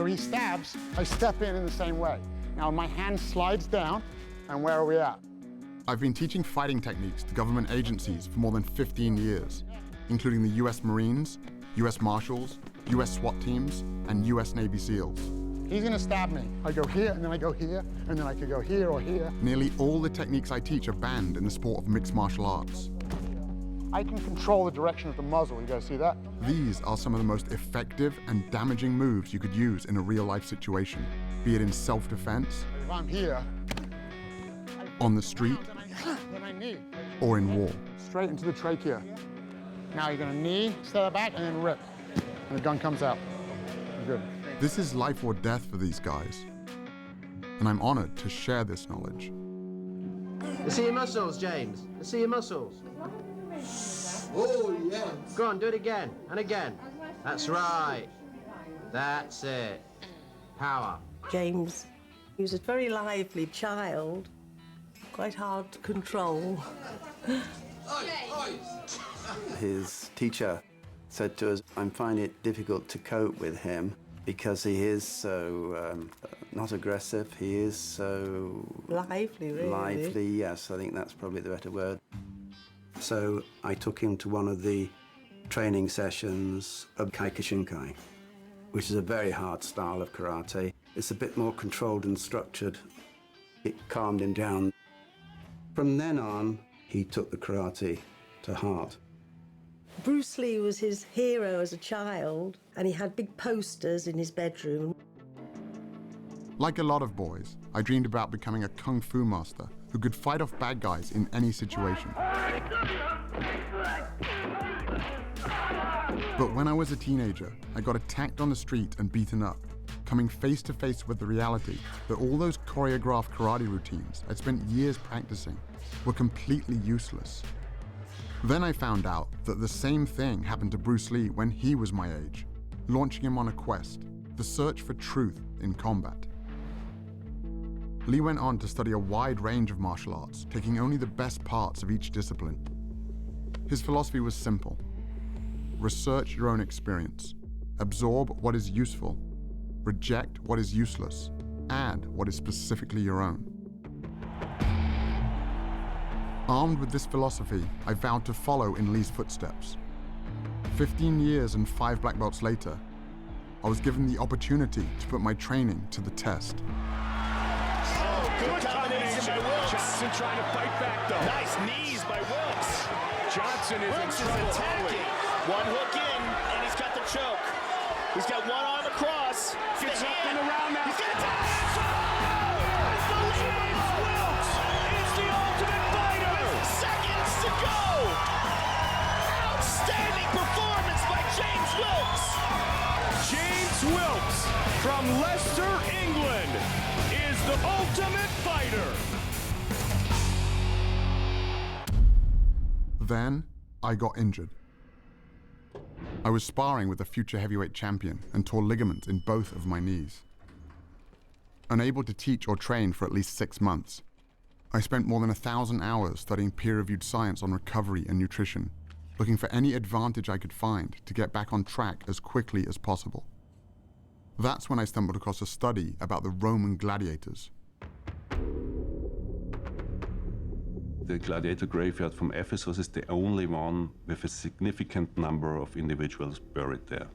he stabs, I step in the same way. Now my hand slides down, and where are we at? I've been teaching fighting techniques to government agencies for more than 15 years, including the US Marines, US Marshals, US SWAT teams, and US Navy SEALs. He's gonna stab me. I go here, and then I go here, and then I could go here or here. Nearly all the techniques I teach are banned in the sport of mixed martial arts. I can control the direction of the muzzle. You guys see that? These are some of the most effective and damaging moves you could use in a real-life situation, be it in self-defense, If I'm here, on the street, then I knee. or in war. Straight into the trachea. Now you're gonna knee, step back, and then rip. And the gun comes out. Good. This is life or death for these guys, and I'm honored to share this knowledge. Let's see your muscles, James. Let's see your muscles. Oh, yes. Go on, do it again and again. That's right. That's it. Power. James, he was a very lively child, quite hard to control. His teacher said to us, I find it difficult to cope with him because he is so not aggressive, he is so... Lively, really. Lively, yes, I think that's probably the better word. So I took him to one of the training sessions of Kyokushinkai, which is a very hard style of karate. It's a bit more controlled and structured. It calmed him down. From then on, he took the karate to heart. Bruce Lee was his hero as a child, and he had big posters in his bedroom. Like a lot of boys, I dreamed about becoming a kung fu master who could fight off bad guys in any situation. But when I was a teenager, I got attacked on the street and beaten up, coming face to face with the reality that all those choreographed karate routines I'd spent years practicing were completely useless. Then I found out that the same thing happened to Bruce Lee when he was my age, launching him on a quest, the search for truth in combat. Lee went on to study a wide range of martial arts, taking only the best parts of each discipline. His philosophy was simple: research your own experience, absorb what is useful, reject what is useless, add what is specifically your own. Armed with this philosophy, I vowed to follow in Lee's footsteps. 15 years and 5 black belts later, I was given the opportunity to put my training to the test. Oh, good combination by Wilks. Johnson trying to fight back, though. Nice knees by Wilks. Johnson is in trouble early. One hook in, and he's got the choke. He's got one arm across. Gets up and around now. He's got a tap. Wilks is the ultimate fighter. Seconds to go. Outstanding performance by James Wilks. James Wilks from Leicester, England, is the ultimate fighter. Then I got injured. I was sparring with a future heavyweight champion and tore ligaments in both of my knees. Unable to teach or train for at least 6 months, I spent more than 1,000 hours studying peer-reviewed science on recovery and nutrition, looking for any advantage I could find to get back on track as quickly as possible. That's when I stumbled across a study about the Roman gladiators. The gladiator graveyard from Ephesus is the only one with a significant number of individuals buried there.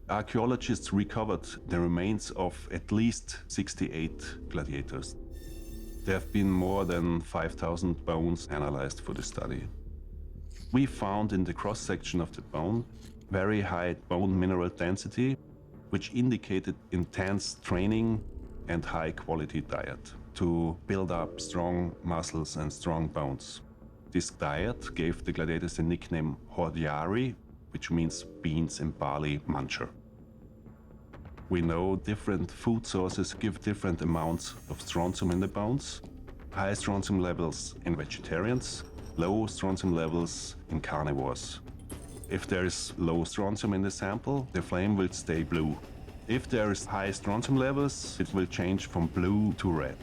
Archaeologists recovered the remains of at least 68 gladiators. There have been more than 5,000 bones analyzed for the study. We found in the cross-section of the bone very high bone mineral density, which indicated intense training and high-quality diet to build up strong muscles and strong bones. This diet gave the gladiators the nickname hordeari, which means beans and barley muncher. We know different food sources give different amounts of strontium in the bones. High strontium levels in vegetarians, low strontium levels in carnivores. If there is low strontium in the sample, the flame will stay blue. If there is high strontium levels, it will change from blue to red.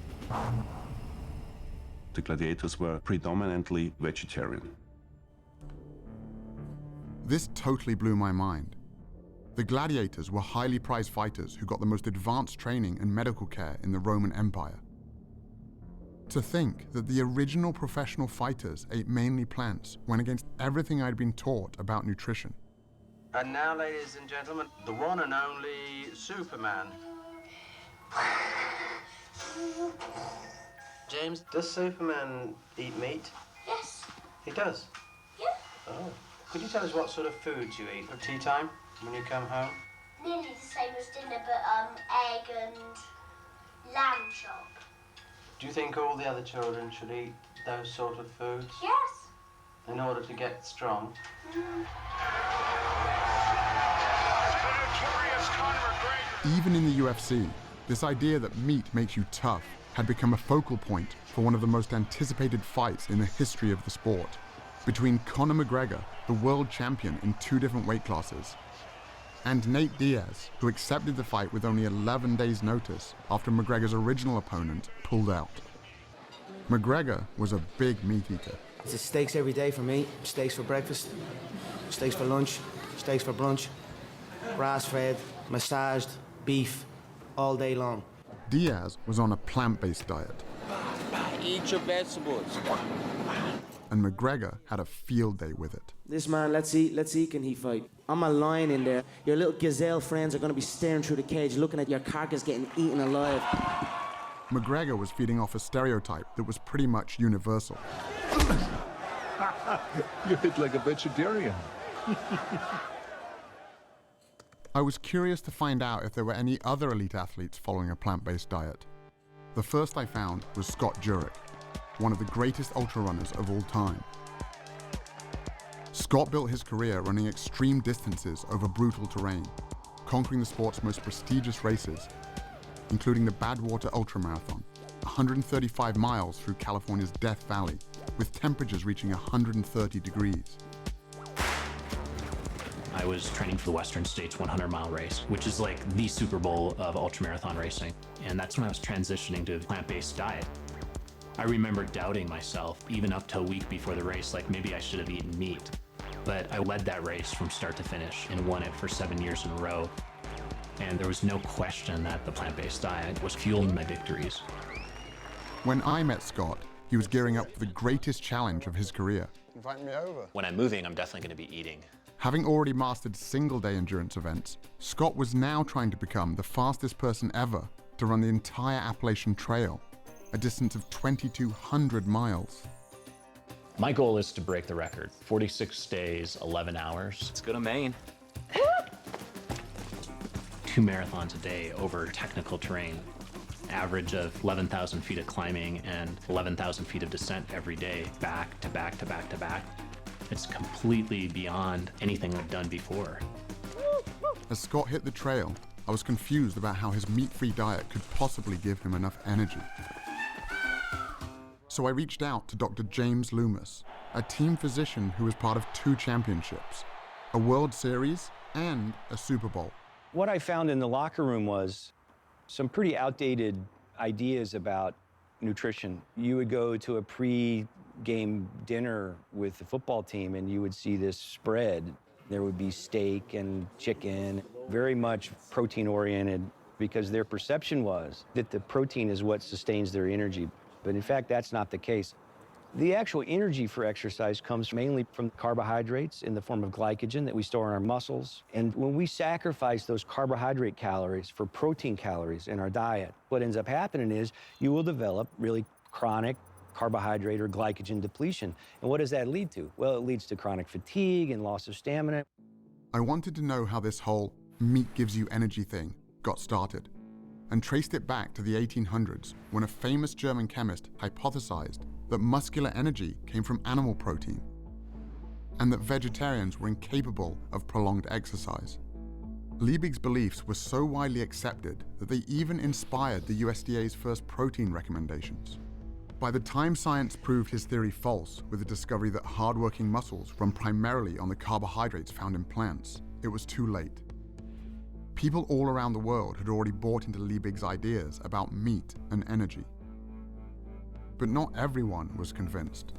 The gladiators were predominantly vegetarian. This totally blew my mind. The gladiators were highly prized fighters who got the most advanced training and medical care in the Roman Empire. To think that the original professional fighters ate mainly plants went against everything I'd been taught about nutrition. And now, ladies and gentlemen, the one and only Superman. James, does Superman eat meat? Yes. He does? Yeah. Oh. Could you tell us what sort of foods you eat at tea time when you come home? Nearly the same as dinner, but egg and lamb chop. Do you think all the other children should eat those sort of foods? Yes. In order to get strong? Even in the UFC, this idea that meat makes you tough had become a focal point for one of the most anticipated fights in the history of the sport, between Conor McGregor, the world champion in 2 different weight classes, and Nate Diaz, who accepted the fight with only 11 days' notice after McGregor's original opponent pulled out. McGregor was a big meat eater. It's steaks every day for me. Steaks for breakfast, steaks for lunch, steaks for brunch, grass-fed, massaged, beef, all day long. Diaz was on a plant-based diet. Eat your vegetables. And McGregor had a field day with it. This man, let's see, can he fight? I'm a lion in there. Your little gazelle friends are gonna be staring through the cage, looking at your carcass getting eaten alive. McGregor was feeding off a stereotype that was pretty much universal. You hit like a vegetarian. I was curious to find out if there were any other elite athletes following a plant-based diet. The first I found was Scott Jurek, one of the greatest ultra runners of all time. Scott built his career running extreme distances over brutal terrain, conquering the sport's most prestigious races, including the Badwater Ultramarathon, 135 miles through California's Death Valley, with temperatures reaching 130 degrees. I was training for the Western States 100-mile race, which is like the Super Bowl of ultramarathon racing. And that's when I was transitioning to a plant-based diet. I remember doubting myself, even up to a week before the race, like maybe I should have eaten meat. But I led that race from start to finish and won it for 7 years in a row. And there was no question that the plant-based diet was fueling my victories. When I met Scott, he was gearing up for the greatest challenge of his career. Invite me over. When I'm moving, I'm definitely going to be eating. Having already mastered single-day endurance events, Scott was now trying to become the fastest person ever to run the entire Appalachian Trail, a distance of 2,200 miles. My goal is to break the record. 46 days, 11 hours. Let's go to Maine. 2 marathons a day over technical terrain. Average of 11,000 feet of climbing and 11,000 feet of descent every day, back to back to back to back. It's completely beyond anything I've done before. As Scott hit the trail, I was confused about how his meat-free diet could possibly give him enough energy. So I reached out to Dr. James Loomis, a team physician who was part of 2 championships, a World Series and a Super Bowl. What I found in the locker room was some pretty outdated ideas about nutrition. You would go to a pre-game dinner with the football team and you would see this spread. There would be steak and chicken, very much protein-oriented, because their perception was that the protein is what sustains their energy. But in fact, that's not the case. The actual energy for exercise comes mainly from carbohydrates in the form of glycogen that we store in our muscles. And when we sacrifice those carbohydrate calories for protein calories in our diet, what ends up happening is you will develop really chronic carbohydrate or glycogen depletion. And what does that lead to? Well, it leads to chronic fatigue and loss of stamina. I wanted to know how this whole meat gives you energy thing got started, and traced it back to the 1800s when a famous German chemist hypothesized that muscular energy came from animal protein, and that vegetarians were incapable of prolonged exercise. Liebig's beliefs were so widely accepted that they even inspired the USDA's first protein recommendations. By the time science proved his theory false with the discovery that hardworking muscles run primarily on the carbohydrates found in plants, it was too late. People all around the world had already bought into Liebig's ideas about meat and energy. But not everyone was convinced.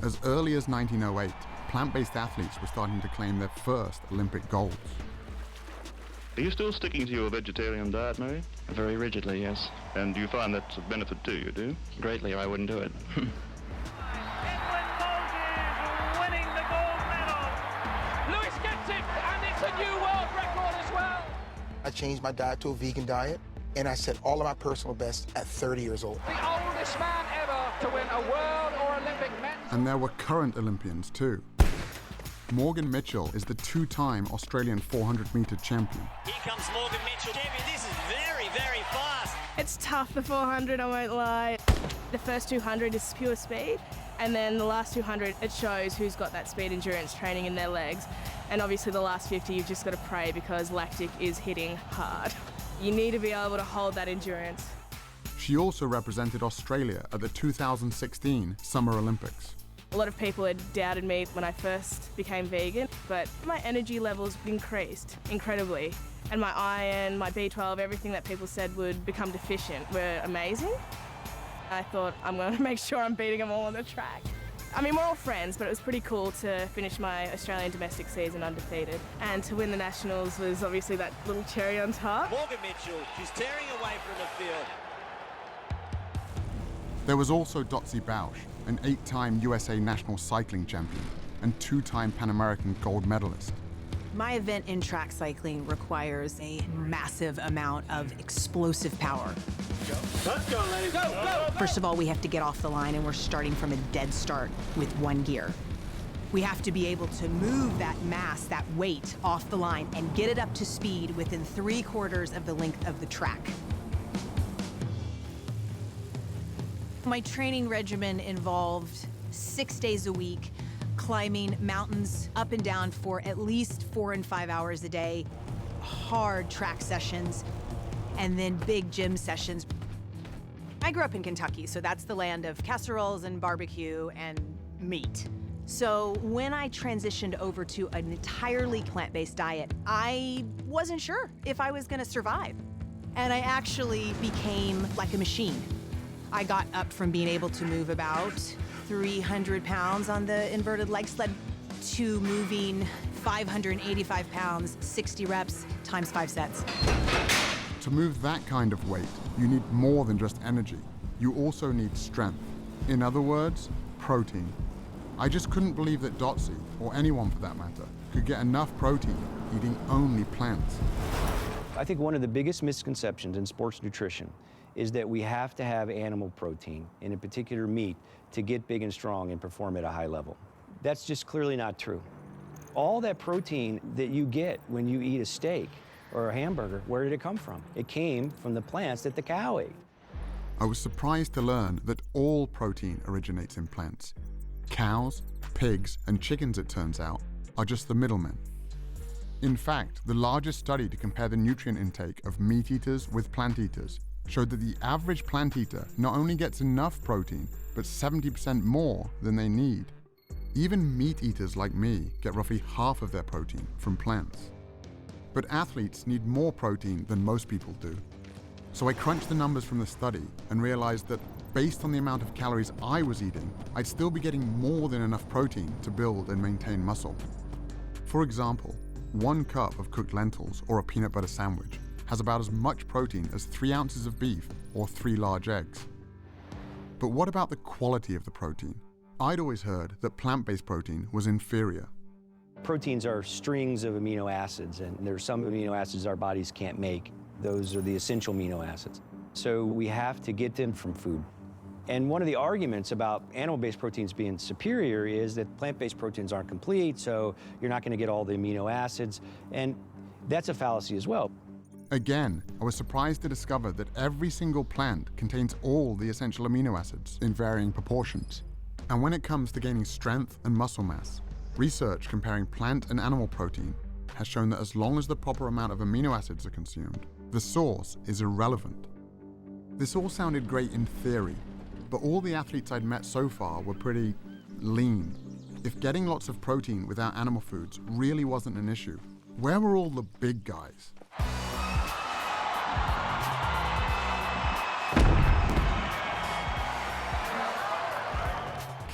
As early as 1908, plant-based athletes were starting to claim their first Olympic golds. Are you still sticking to your vegetarian diet, Mary? Very rigidly, yes. And do you find that's a benefit to you, do you? Greatly, or I wouldn't do it. Winning the gold medal. Lewis gets it, and it's a new world record as well. I changed my diet to a vegan diet, and I set all of my personal bests at 30 years old. The oldest man ever to win a world or Olympic medal. And there were current Olympians too. Morgan Mitchell is the two-time Australian 400-metre champion. Here comes Morgan Mitchell. Champion, this is very, very fast. It's tough, the 400, I won't lie. The first 200 is pure speed, and then the last 200, it shows who's got that speed endurance training in their legs. And obviously the last 50, you've just got to pray because lactic is hitting hard. You need to be able to hold that endurance. She also represented Australia at the 2016 Summer Olympics. A lot of people had doubted me when I first became vegan, but my energy levels increased incredibly. And my iron, my B12, everything that people said would become deficient were amazing. I thought, I'm going to make sure I'm beating them all on the track. I mean, we're all friends, but it was pretty cool to finish my Australian domestic season undefeated. And to win the Nationals was obviously that little cherry on top. Morgan Mitchell, she's tearing away from the field. There was also Dotsie Bausch, an 8-time USA national cycling champion and 2-time Pan American gold medalist. My event in track cycling requires a massive amount of explosive power. Let's go, ladies. Go, go. First of all, we have to get off the line, and we're starting from a dead start with one gear. We have to be able to move that mass, that weight, off the line and get it up to speed within 3/4 of the length of the track. My training regimen involved 6 days a week, climbing mountains up and down for at least 4 and 5 hours a day, hard track sessions, and then big gym sessions. I grew up in Kentucky, so that's the land of casseroles and barbecue and meat. So when I transitioned over to an entirely plant-based diet, I wasn't sure if I was gonna survive. And I actually became like a machine. I got up from being able to move about 300 pounds on the inverted leg sled to moving 585 pounds, 60 reps, times 5 sets. To move that kind of weight, you need more than just energy. You also need strength. In other words, protein. I just couldn't believe that Dotsie, or anyone for that matter, could get enough protein eating only plants. I think one of the biggest misconceptions in sports nutrition is that we have to have animal protein, and in particular meat, to get big and strong and perform at a high level. That's just clearly not true. All that protein that you get when you eat a steak or a hamburger, where did it come from? It came from the plants that the cow ate. I was surprised to learn that all protein originates in plants. Cows, pigs, and chickens, it turns out, are just the middlemen. In fact, the largest study to compare the nutrient intake of meat eaters with plant eaters showed that the average plant eater not only gets enough protein, but 70% more than they need. Even meat eaters like me get roughly half of their protein from plants. But athletes need more protein than most people do. So I crunched the numbers from the study and realized that based on the amount of calories I was eating, I'd still be getting more than enough protein to build and maintain muscle. For example, 1 cup of cooked lentils or a peanut butter sandwich has about as much protein as 3 ounces of beef or 3 large eggs. But what about the quality of the protein? I'd always heard that plant-based protein was inferior. Proteins are strings of amino acids, and there's some amino acids our bodies can't make. Those are the essential amino acids. So we have to get them from food. And one of the arguments about animal-based proteins being superior is that plant-based proteins aren't complete, so you're not going to get all the amino acids, and that's a fallacy as well. Again, I was surprised to discover that every single plant contains all the essential amino acids in varying proportions. And when it comes to gaining strength and muscle mass, research comparing plant and animal protein has shown that as long as the proper amount of amino acids are consumed, the source is irrelevant. This all sounded great in theory, but all the athletes I'd met so far were pretty lean. If getting lots of protein without animal foods really wasn't an issue, where were all the big guys?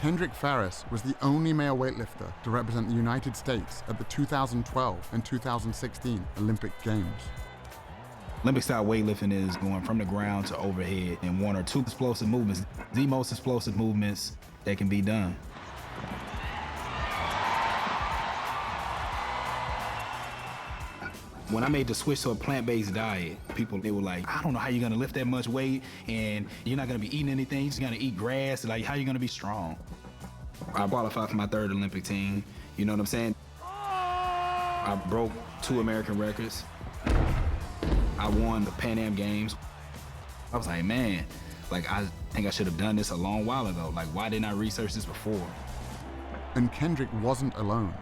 Kendrick Farris was the only male weightlifter to represent the United States at the 2012 and 2016 Olympic Games. Olympic-style weightlifting is going from the ground to overhead in one or two explosive movements, the most explosive movements that can be done. When I made the switch to a plant-based diet, they were like, I don't know how you're gonna lift that much weight and you're not gonna be eating anything, you're just gonna eat grass, like how are you gonna be strong? I qualified for my 3rd Olympic team, you know what I'm saying? I broke 2 American records. I won the Pan Am Games. I was like, man, like I think I should have done this a long while ago. Like, why didn't I research this before? And Kendrick wasn't alone.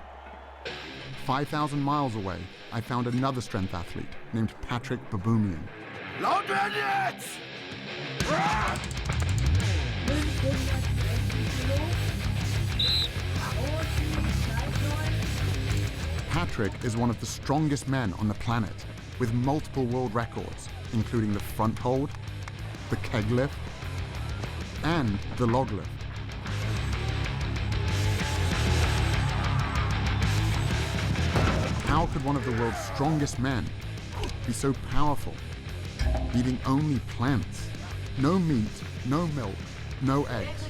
5,000 miles away, I found another strength athlete named Patrick Baboumian. Patrick is one of the strongest men on the planet, with multiple world records, including the front hold, the keg lift, and the log lift. How could one of the world's strongest men be so powerful, eating only plants? No meat, no milk, no eggs.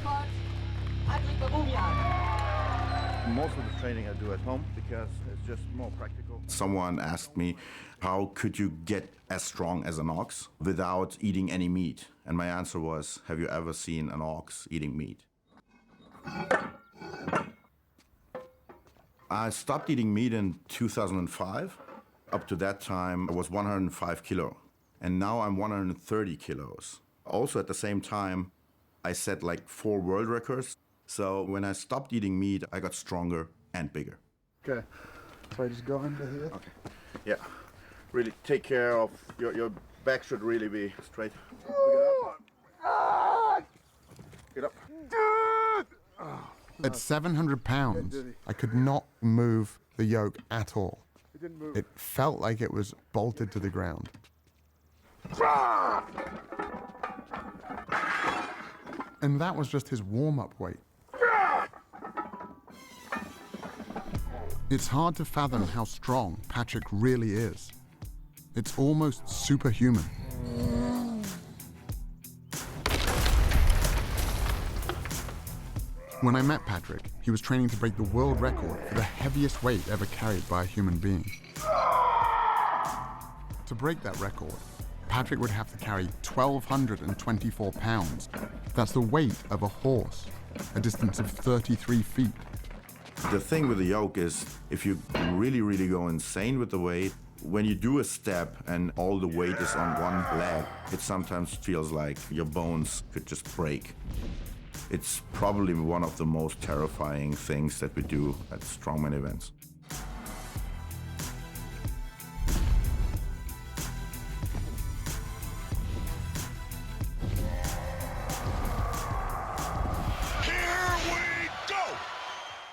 Most of the training I do at home because it's just more practical. Someone asked me, how could you get as strong as an ox without eating any meat? And my answer was, have you ever seen an ox eating meat? I stopped eating meat in 2005. Up to that time, I was 105 kilo. And now I'm 130 kilos. Also at the same time, I set like 4 world records. So when I stopped eating meat, I got stronger and bigger. Okay, so I just go under here. Okay, yeah. Really take care of, your back should really be straight. Get up. At 700 pounds, I could not move the yoke at all. It felt like it was bolted to the ground. And that was just his warm-up weight. It's hard to fathom how strong Patrick really is. It's almost superhuman. When I met Patrick, he was training to break the world record for the heaviest weight ever carried by a human being. To break that record, Patrick would have to carry 1,224 pounds. That's the weight of a horse, a distance of 33 feet. The thing with the yoke is, if you really, really go insane with the weight, when you do a step and all the weight is on one leg, it sometimes feels like your bones could just break. It's probably one of the most terrifying things that we do at strongman events.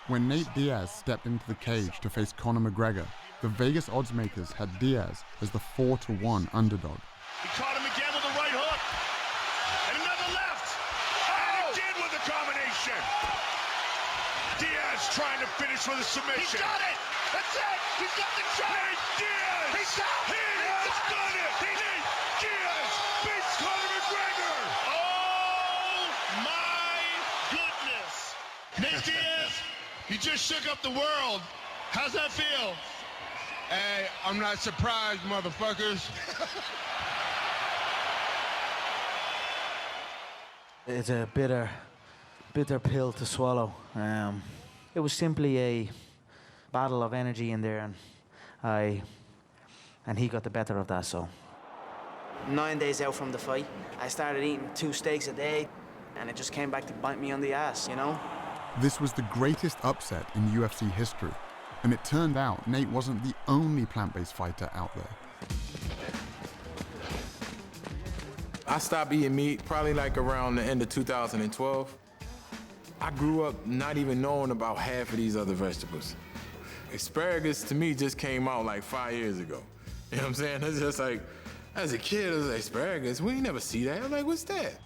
When Nate Diaz stepped into the cage to face Conor McGregor, the Vegas odds makers had Diaz as the 4-1 underdog. He caught him again with a right hook. And another left. And again with a combination. Diaz trying to finish with a submission. He got it. That's it. He's got the choke. Nate Diaz. He's done it. Nate Diaz beats Conor McGregor. Oh my goodness. Nate Diaz, you just shook up the world. How's that feel? Hey, I'm not surprised, motherfuckers. It's a bitter pill to swallow. It was simply a battle of energy in there, and he got the better of that, so. 9 days out from the fight, I started eating 2 steaks a day, and it just came back to bite me on the ass, you know? This was the greatest upset in UFC history. And it turned out Nate wasn't the only plant-based fighter out there. I stopped eating meat probably like around the end of 2012. I grew up not even knowing about half of these other vegetables. Asparagus to me just came out like 5 years ago. You know what I'm saying? It's just like, as a kid, it was like, asparagus, we ain't never see that. I'm like, what's that?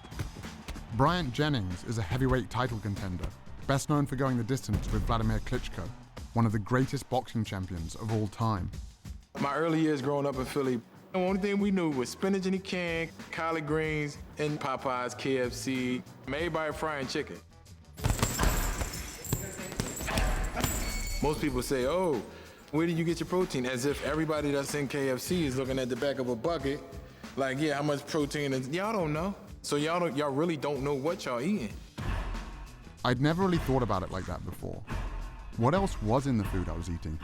Bryant Jennings is a heavyweight title contender, best known for going the distance with Vladimir Klitschko, one of the greatest boxing champions of all time. My early years growing up in Philly, the only thing we knew was spinach in a can, collard greens, and Popeyes, KFC, everybody frying chicken. Most people say, oh, where do you get your protein? As if everybody that's in KFC is looking at the back of a bucket, like, yeah, how much protein is, y'all don't know. So y'all really don't know what y'all eating. I'd never really thought about it like that before. What else was in the food I was eating?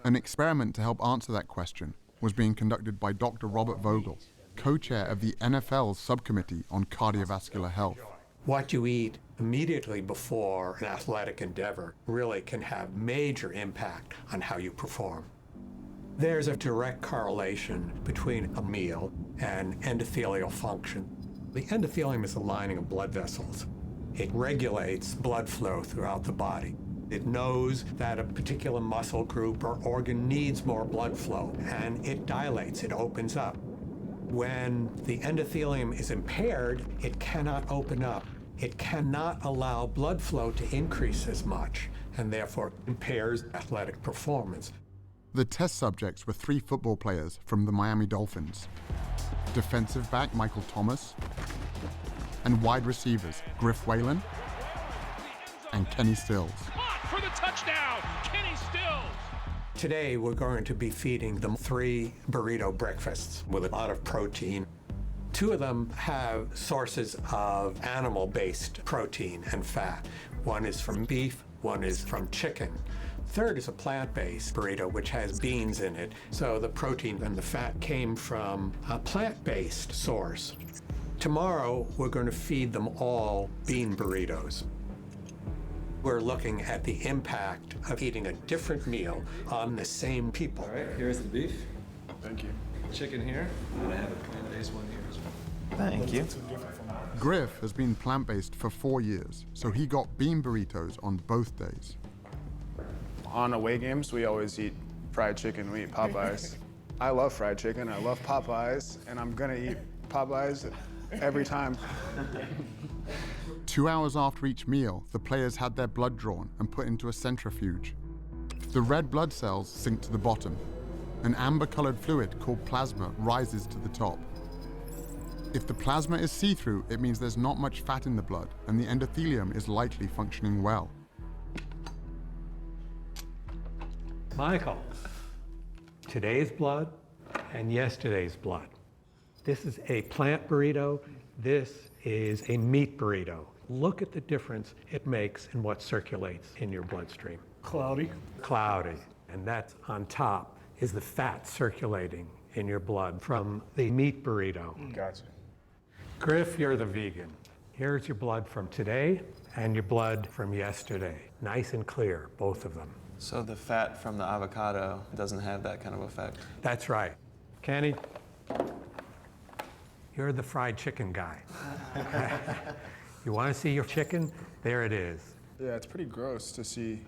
An experiment to help answer that question was being conducted by Dr. Robert Vogel, co-chair of the NFL's subcommittee on cardiovascular health. What you eat immediately before an athletic endeavor really can have major impact on how you perform. There's a direct correlation between a meal and endothelial function. The endothelium is the lining of blood vessels. It regulates blood flow throughout the body. It knows that a particular muscle group or organ needs more blood flow, and it dilates, it opens up. When the endothelium is impaired, it cannot open up. It cannot allow blood flow to increase as much, and therefore impairs athletic performance. The test subjects were 3 football players from the Miami Dolphins, defensive back Michael Thomas, and wide receivers Griff Whalen and Kenny Stills. For the touchdown, Kenny Stills. Today, we're going to be feeding them 3 burrito breakfasts with a lot of protein. 2 of them have sources of animal-based protein and fat. One is from beef, one is from chicken. Third is a plant-based burrito, which has beans in it. So the protein and the fat came from a plant-based source. Tomorrow, we're going to feed them all bean burritos. We're looking at the impact of eating a different meal on the same people. All right, here's the beef. Thank you. Chicken here, and I have a plant-based one here as well. Thank you. Griff has been plant-based for 4 years, so he got bean burritos on both days. On away games, we always eat fried chicken, we eat Popeyes. I love fried chicken, I love Popeyes, and I'm gonna eat Popeyes every time. 2 hours after each meal, the players had their blood drawn and put into a centrifuge. The red blood cells sink to the bottom. An amber-colored fluid called plasma rises to the top. If the plasma is see-through, it means there's not much fat in the blood, and the endothelium is likely functioning well. Michael, today's blood and yesterday's blood. This is a plant burrito. This is a meat burrito. Look at the difference it makes in what circulates in your bloodstream. Cloudy. Cloudy. And that's on top is the fat circulating in your blood from the meat burrito. Gotcha. Griff, you're the vegan. Here's your blood from today and your blood from yesterday. Nice and clear, both of them. So the fat from the avocado doesn't have that kind of effect? That's right. Kenny, you're the fried chicken guy. You want to see your chicken? There it is. Yeah, it's pretty gross to see.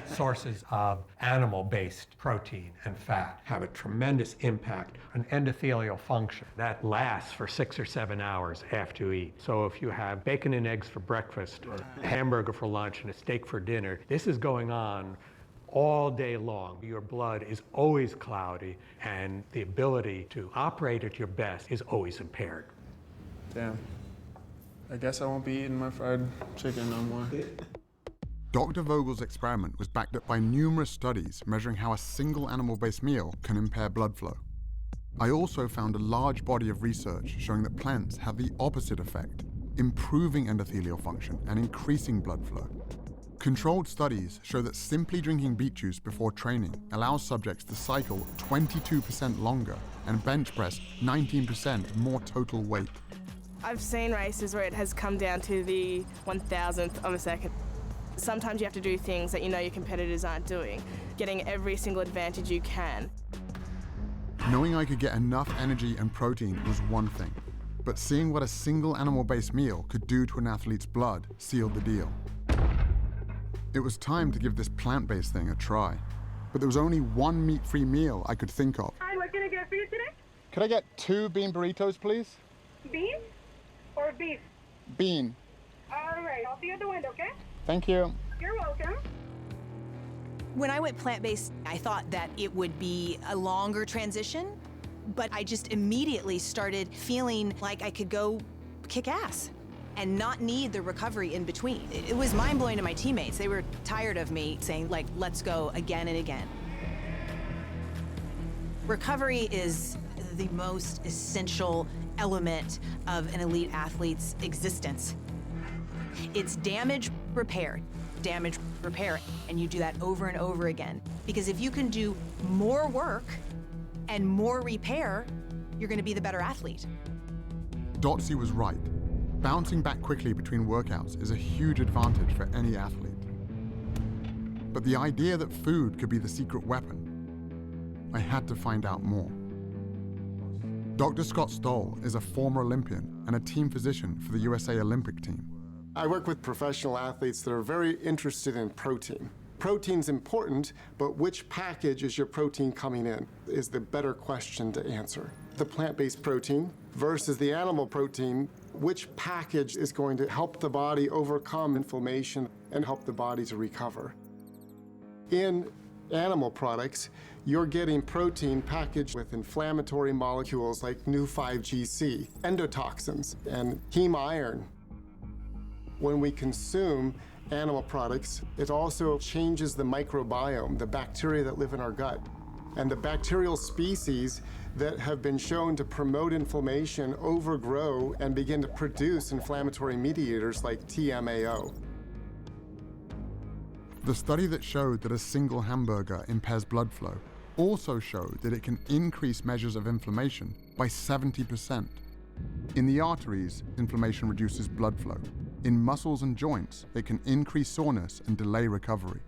Sources of animal-based protein and fat have a tremendous impact on endothelial function. That lasts for 6 or 7 hours after you eat. So if you have bacon and eggs for breakfast, or a hamburger for lunch, and a steak for dinner, this is going on all day long. Your blood is always cloudy, and the ability to operate at your best is always impaired. Damn. I guess I won't be eating my fried chicken no more. Dr. Vogel's experiment was backed up by numerous studies measuring how a single animal-based meal can impair blood flow. I also found a large body of research showing that plants have the opposite effect, improving endothelial function and increasing blood flow. Controlled studies show that simply drinking beet juice before training allows subjects to cycle 22% longer and bench press 19% more total weight. I've seen races where it has come down to the 1,000th of a second. Sometimes you have to do things that you know your competitors aren't doing, getting every single advantage you can. Knowing I could get enough energy and protein was one thing, but seeing what a single animal-based meal could do to an athlete's blood sealed the deal. It was time to give this plant-based thing a try, but there was only one meat-free meal I could think of. Hi, what can I get for you today? Could I get 2 bean burritos, please? Bean or beef? Bean. All right, I'll see you at the window, okay? Thank you. You're welcome. When I went plant-based, I thought that it would be a longer transition, but I just immediately started feeling like I could go kick ass and not need the recovery in between. It was mind-blowing to my teammates. They were tired of me saying, like, let's go again and again. Recovery is the most essential element of an elite athlete's existence. It's damage repair, and you do that over and over again. Because if you can do more work and more repair, you're gonna be the better athlete. Dotsie was right. Bouncing back quickly between workouts is a huge advantage for any athlete. But the idea that food could be the secret weapon, I had to find out more. Dr. Scott Stoll is a former Olympian and a team physician for the USA Olympic team. I work with professional athletes that are very interested in protein. Protein's important, but which package is your protein coming in is the better question to answer. The plant-based protein versus the animal protein, which package is going to help the body overcome inflammation and help the body to recover? In animal products, you're getting protein packaged with inflammatory molecules like Nu-5GC, endotoxins, and heme iron. When we consume animal products, it also changes the microbiome, the bacteria that live in our gut. And the bacterial species that have been shown to promote inflammation overgrow and begin to produce inflammatory mediators like TMAO. The study that showed that a single hamburger impairs blood flow also showed that it can increase measures of inflammation by 70%. In the arteries, inflammation reduces blood flow. In muscles and joints, it can increase soreness and delay recovery.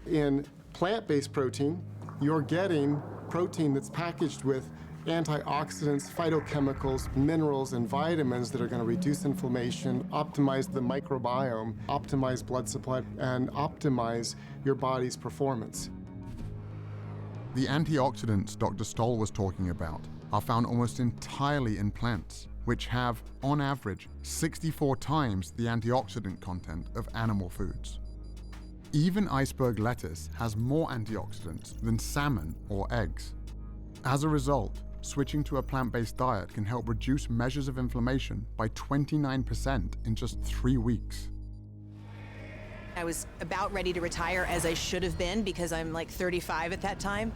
In plant-based protein, you're getting protein that's packaged with antioxidants, phytochemicals, minerals, and vitamins that are going to reduce inflammation, optimize the microbiome, optimize blood supply, and optimize your body's performance. The antioxidants Dr. Stoll was talking about are found almost entirely in plants, which have, on average, 64 times the antioxidant content of animal foods. Even iceberg lettuce has more antioxidants than salmon or eggs. As a result, switching to a plant-based diet can help reduce measures of inflammation by 29% in just 3 weeks. I was about ready to retire, as I should have been, because I'm like 35 at that time.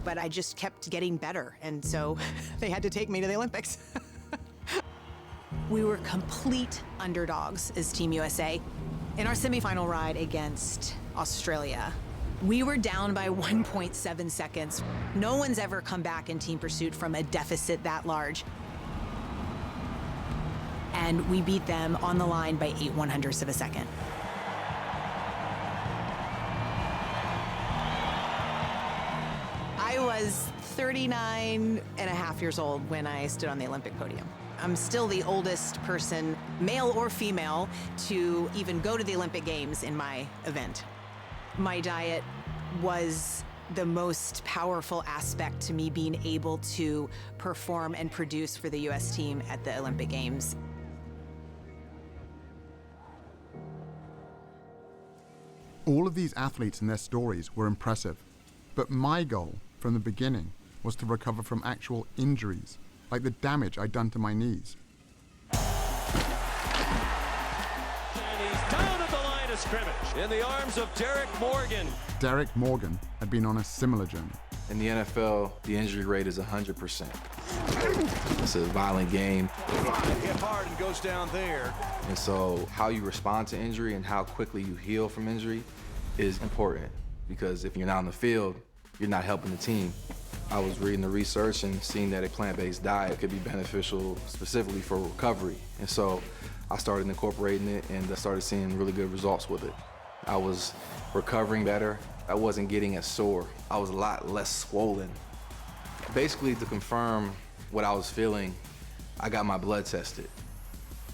But I just kept getting better, and so they had to take me to the Olympics. We were complete underdogs as Team USA. In our semifinal ride against Australia, we were down by 1.7 seconds. No one's ever come back in team pursuit from a deficit that large. And we beat them on the line by 8/100ths of a second. I was 39 and a half years old when I stood on the Olympic podium. I'm still the oldest person, male or female, to even go to the Olympic Games in my event. My diet was the most powerful aspect to me being able to perform and produce for the US team at the Olympic Games. All of these athletes and their stories were impressive, but my goal from the beginning was to recover from actual injuries, like the damage I'd done to my knees. And he's down at the line of scrimmage in the arms of Derek Morgan. Derek Morgan had been on a similar journey. In the NFL, the injury rate is 100%. It's a violent game. Hit hard and goes down there. And so how you respond to injury and how quickly you heal from injury is important, because if you're not on the field, you're not helping the team. I was reading the research and seeing that a plant-based diet could be beneficial specifically for recovery. And so I started incorporating it, and I started seeing really good results with it. I was recovering better. I wasn't getting as sore. I was a lot less swollen. Basically, to confirm what I was feeling, I got my blood tested.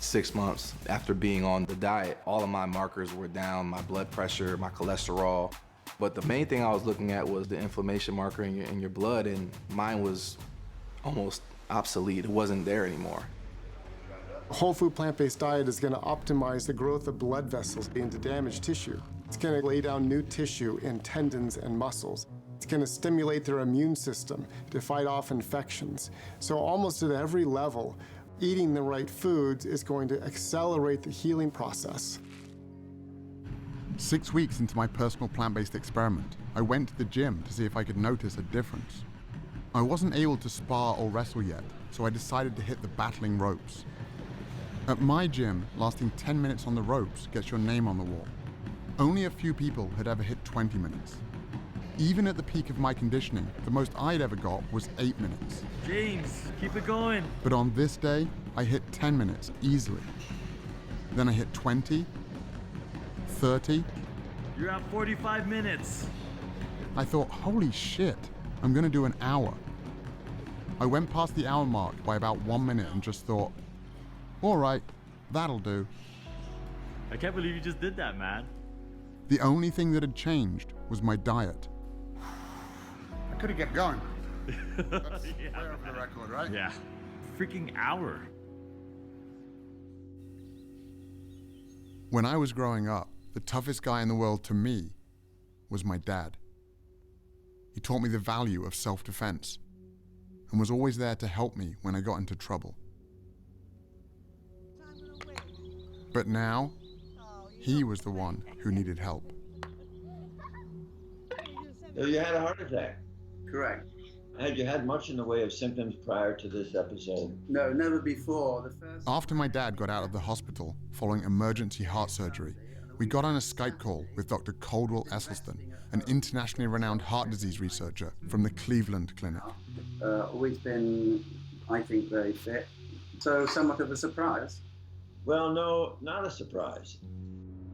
6 months after being on the diet, all of my markers were down, my blood pressure, my cholesterol. But the main thing I was looking at was the inflammation marker in your blood, and mine was almost obsolete. It wasn't there anymore. A whole food plant-based diet is going to optimize the growth of blood vessels into damaged tissue. It's going to lay down new tissue in tendons and muscles. It's going to stimulate their immune system to fight off infections. So almost at every level, eating the right foods is going to accelerate the healing process. 6 weeks into my personal plant-based experiment, I went to the gym to see if I could notice a difference. I wasn't able to spar or wrestle yet, so I decided to hit the battling ropes. At my gym, lasting 10 minutes on the ropes gets your name on the wall. Only a few people had ever hit 20 minutes. Even at the peak of my conditioning, the most I'd ever got was 8 minutes. James, keep it going. But on this day, I hit 10 minutes easily. Then I hit 20, 30. You're at 45 minutes. I thought, holy shit, I'm gonna do an hour. I went past the hour mark by about 1 minute and just thought, all right, that'll do. I can't believe you just did that, man. The only thing that had changed was my diet. I could have kept going. That's fair for the record, right? Yeah. Freaking hour. When I was growing up, the toughest guy in the world to me was my dad. He taught me the value of self-defense and was always there to help me when I got into trouble. But now, he was the one who needed help. So you had a heart attack? Correct. Had you had much in the way of symptoms prior to this episode? No, never before. After my dad got out of the hospital following emergency heart surgery, we got on a Skype call with Dr. Caldwell Esselstyn, an internationally renowned heart disease researcher from the Cleveland Clinic. Always been, I think, very fit. So somewhat of a surprise. Well, no, not a surprise.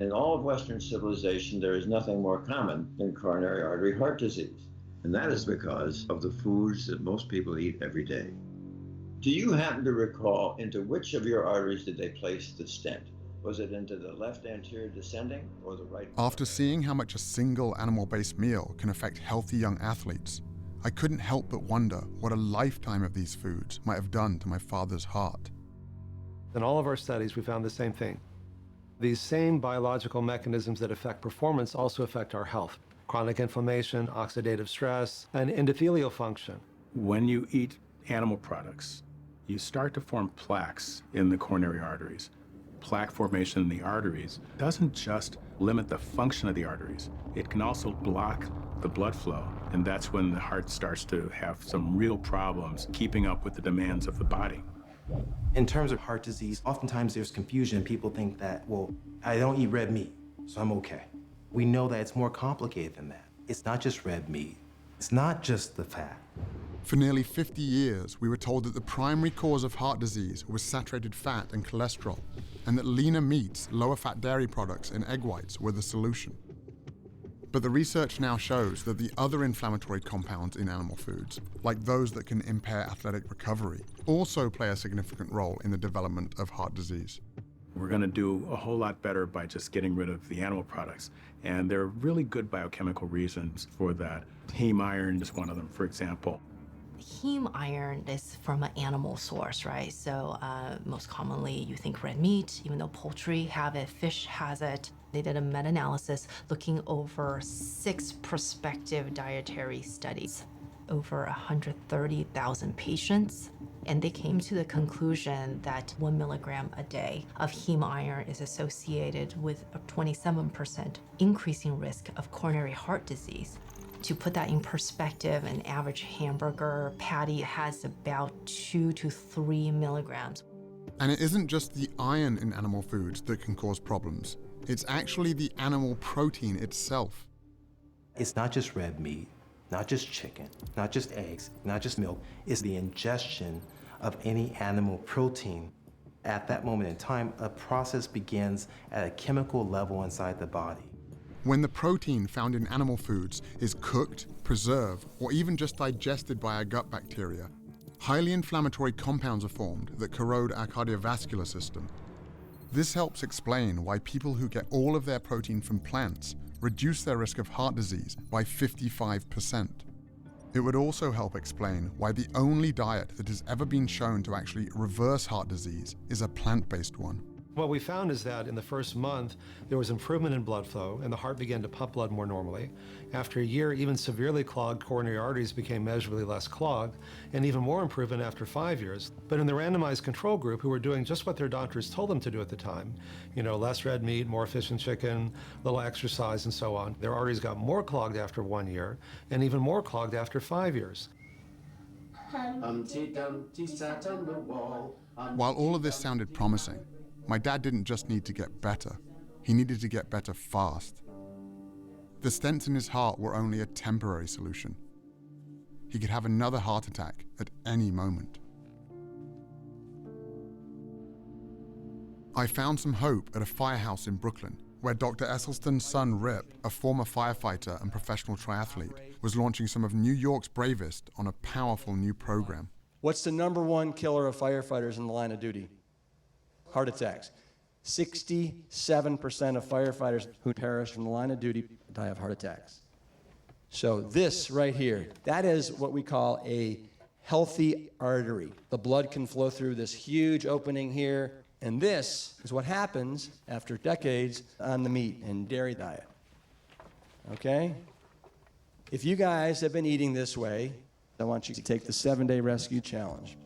In all of Western civilization, there is nothing more common than coronary artery heart disease. And that is because of the foods that most people eat every day. Do you happen to recall into which of your arteries did they place the stent? Was it into the left anterior descending or the right? After seeing how much a single animal-based meal can affect healthy young athletes, I couldn't help but wonder what a lifetime of these foods might have done to my father's heart. In all of our studies, we found the same thing. These same biological mechanisms that affect performance also affect our health. Chronic inflammation, oxidative stress, and endothelial function. When you eat animal products, you start to form plaques in the coronary arteries. Plaque formation in the arteries doesn't just limit the function of the arteries, it can also block the blood flow, and that's when the heart starts to have some real problems keeping up with the demands of the body. In terms of heart disease, oftentimes there's confusion. People think that, well, I don't eat red meat, so I'm okay. We know that it's more complicated than that. It's not just red meat. It's not just the fat. For nearly 50 years, we were told that the primary cause of heart disease was saturated fat and cholesterol, and that leaner meats, lower fat dairy products, and egg whites were the solution. But the research now shows that the other inflammatory compounds in animal foods, like those that can impair athletic recovery, also play a significant role in the development of heart disease. We're going to do a whole lot better by just getting rid of the animal products. And there are really good biochemical reasons for that. Heme iron is one of them, for example. Heme iron is from an animal source, right? So most commonly you think red meat, even though poultry have it, fish has it. They did a meta-analysis looking over 6 prospective dietary studies, over 130,000 patients. And they came to the conclusion that 1 milligram a day of heme iron is associated with a 27% increasing risk of coronary heart disease. To put that in perspective, an average hamburger patty has about 2 to 3 milligrams. And it isn't just the iron in animal foods that can cause problems. It's actually the animal protein itself. It's not just red meat, not just chicken, not just eggs, not just milk. It's the ingestion of any animal protein. At that moment in time, a process begins at a chemical level inside the body. When the protein found in animal foods is cooked, preserved, or even just digested by our gut bacteria, highly inflammatory compounds are formed that corrode our cardiovascular system. This helps explain why people who get all of their protein from plants reduce their risk of heart disease by 55%. It would also help explain why the only diet that has ever been shown to actually reverse heart disease is a plant-based one. What we found is that in the first month, there was improvement in blood flow, and the heart began to pump blood more normally. After a year, even severely clogged coronary arteries became measurably less clogged, and even more improvement after 5 years. But in the randomized control group, who were doing just what their doctors told them to do at the time, less red meat, more fish and chicken, little exercise, and so on, their arteries got more clogged after 1 year, and even more clogged after 5 years. While all of this sounded promising, my dad didn't just need to get better, he needed to get better fast. The stents in his heart were only a temporary solution. He could have another heart attack at any moment. I found some hope at a firehouse in Brooklyn, where Dr. Esselstyn's son Rip, a former firefighter and professional triathlete, was launching some of New York's bravest on a powerful new program. What's the #1 killer of firefighters in the line of duty? Heart attacks. 67% of firefighters who perish from the line of duty die of heart attacks. So this right here, that is what we call a healthy artery. The blood can flow through this huge opening here, and this is what happens after decades on the meat and dairy diet. Okay? If you guys have been eating this way, I want you to take the 7-day rescue challenge.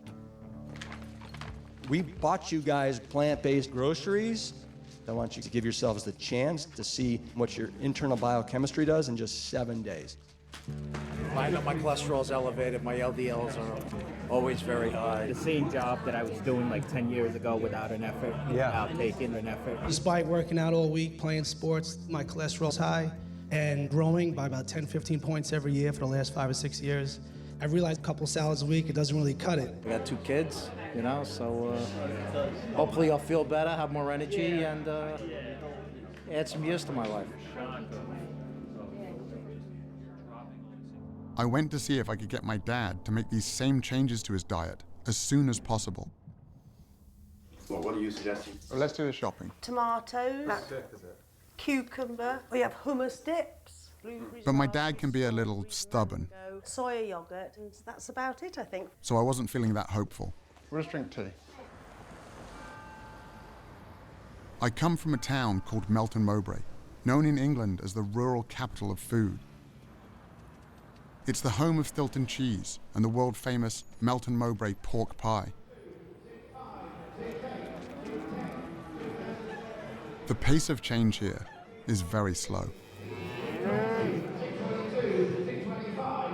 We bought you guys plant-based groceries. I want you to give yourselves the chance to see what your internal biochemistry does in just 7 days. I know my cholesterol's elevated, my LDLs are always very high. The same job that I was doing like 10 years ago without an effort, without taking an effort. Despite working out all week, playing sports, my cholesterol's high and growing by about 10, 15 points every year for the last 5 or 6 years. I realized a couple salads a week, it doesn't really cut it. I got 2 kids, so hopefully I'll feel better, have more energy, and add some years to my life. I went to see if I could get my dad to make these same changes to his diet as soon as possible. Well, what are you suggesting? Well, let's do the shopping. Tomatoes, cucumber, we have hummus dips. But my dad can be a little stubborn, Soya yogurt, and that's about it, I think. so I wasn't feeling that hopeful. We'll just drink tea. I come from a town called Melton Mowbray, known in England as the rural capital of food. It's the home of Stilton cheese and the world-famous Melton Mowbray pork pie. The pace of change here is very slow.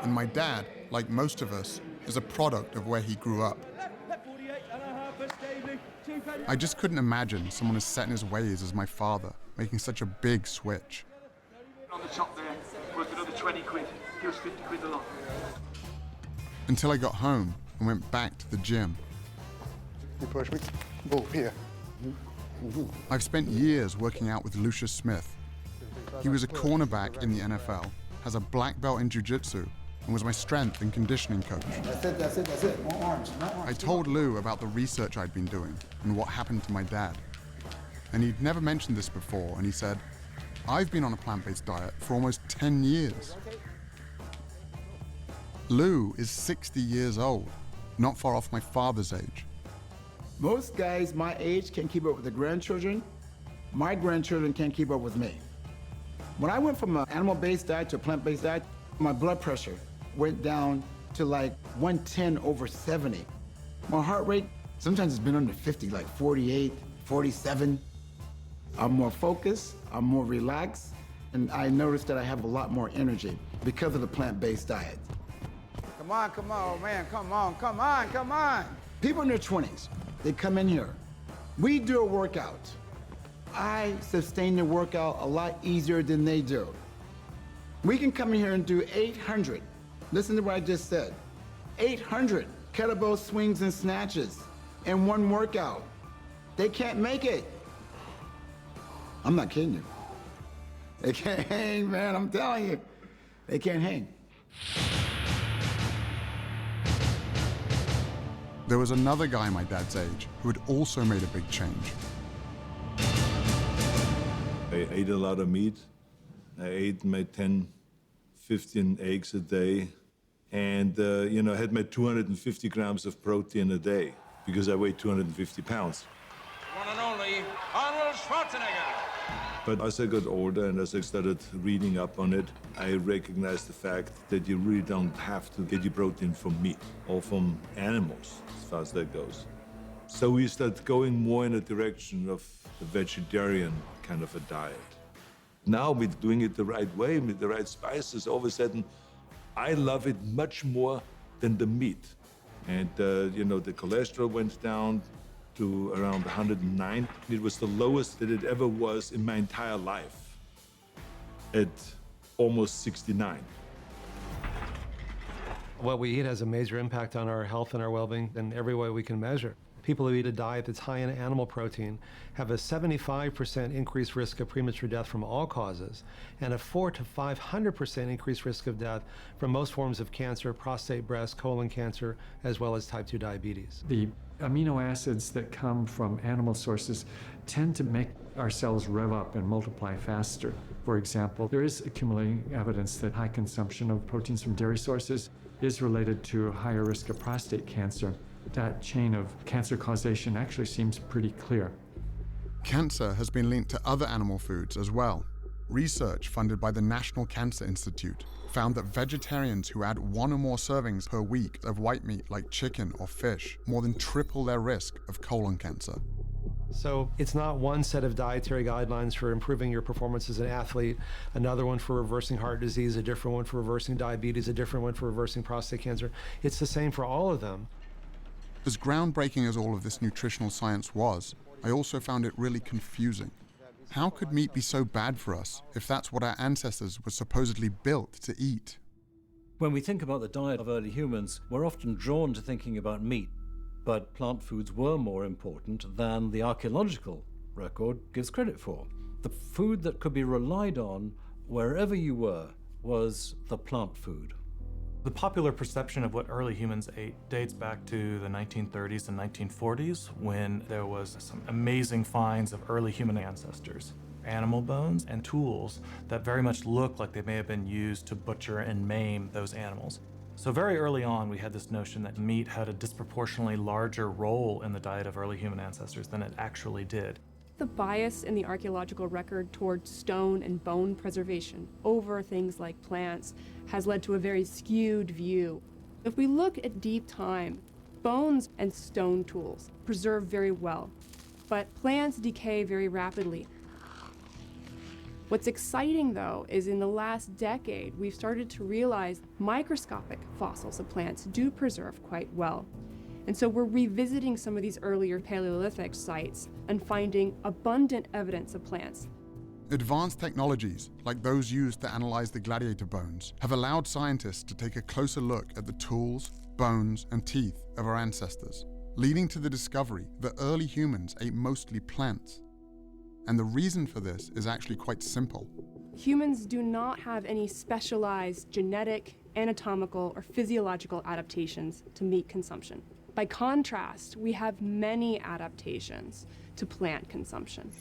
And my dad, like most of us, is a product of where he grew up. I just couldn't imagine someone as set in his ways as my father making such a big switch. On the top there, worth another 20 quid. Give us 50 quid a lot. Until I got home and went back to the gym. You push me. Ball here. I've spent years working out with Lucius Smith. He was a cornerback in the NFL, has a black belt in jiu-jitsu, and was my strength and conditioning coach. That's it. More arms. I told Lou about the research I'd been doing and what happened to my dad. And he'd never mentioned this before, and he said, I've been on a plant-based diet for almost 10 years. Lou is 60 years old, not far off my father's age. Most guys my age can keep up with the grandchildren. My grandchildren can't keep up with me. When I went from an animal-based diet to a plant-based diet, my blood pressure went down to like 110/70. My heart rate, sometimes it's been under 50, like 48, 47. I'm more focused, I'm more relaxed, and I noticed that I have a lot more energy because of the plant-based diet. Come on, man, come on. People in their 20s, they come in here. We do a workout. I sustain the workout a lot easier than they do. We can come in here and do 800. Listen to what I just said. 800 kettlebell swings and snatches in one workout. They can't make it. I'm not kidding you. They can't hang, man, I'm telling you. They can't hang. There was another guy my dad's age who had also made a big change. I ate a lot of meat. I ate my 10, 15 eggs a day. and you know, had my 250 grams of protein a day because I weighed 250 pounds. One and only Arnold Schwarzenegger. But as I got older and as I started reading up on it, I recognized the fact that you really don't have to get your protein from meat or from animals, as far as that goes. So we started going more in a direction of a vegetarian kind of a diet. Now we're doing it the right way, with the right spices. All of a sudden, I love it much more than the meat. And, you know, the cholesterol went down to around 109. It was the lowest that it ever was in my entire life, at almost 69. What we eat has a major impact on our health and our well-being in every way we can measure. People who eat a diet that's high in animal protein have a 75% increased risk of premature death from all causes, and a 400 to 500% increased risk of death from most forms of cancer, prostate, breast, colon cancer, as well as type 2 diabetes. The amino acids that come from animal sources tend to make our cells rev up and multiply faster. For example, there is accumulating evidence that high consumption of proteins from dairy sources is related to a higher risk of prostate cancer. That chain of cancer causation actually seems pretty clear. Cancer has been linked to other animal foods as well. Research funded by the National Cancer Institute found that vegetarians who add 1 or more servings per week of white meat like chicken or fish more than triple their risk of colon cancer. So it's not one set of dietary guidelines for improving your performance as an athlete, another one for reversing heart disease, a different one for reversing diabetes, a different one for reversing prostate cancer. It's the same for all of them. As groundbreaking as all of this nutritional science was, I also found it really confusing. How could meat be so bad for us if that's what our ancestors were supposedly built to eat? When we think about the diet of early humans, we're often drawn to thinking about meat, but plant foods were more important than the archaeological record gives credit for. The food that could be relied on wherever you were was the plant food. The popular perception of what early humans ate dates back to the 1930s and 1940s, when there was some amazing finds of early human ancestors, animal bones and tools that very much look like they may have been used to butcher and maim those animals. So very early on, we had this notion that meat had a disproportionately larger role in the diet of early human ancestors than it actually did. The bias in the archaeological record toward stone and bone preservation over things like plants has led to a very skewed view. If we look at deep time, bones and stone tools preserve very well, but plants decay very rapidly. What's exciting, though, is in the last decade, we've started to realize microscopic fossils of plants do preserve quite well. And so we're revisiting some of these earlier Paleolithic sites and finding abundant evidence of plants. Advanced technologies, like those used to analyze the gladiator bones, have allowed scientists to take a closer look at the tools, bones, and teeth of our ancestors, leading to the discovery that early humans ate mostly plants. And the reason for this is actually quite simple. Humans do not have any specialized genetic, anatomical, or physiological adaptations to meat consumption. By contrast, we have many adaptations to plant consumption.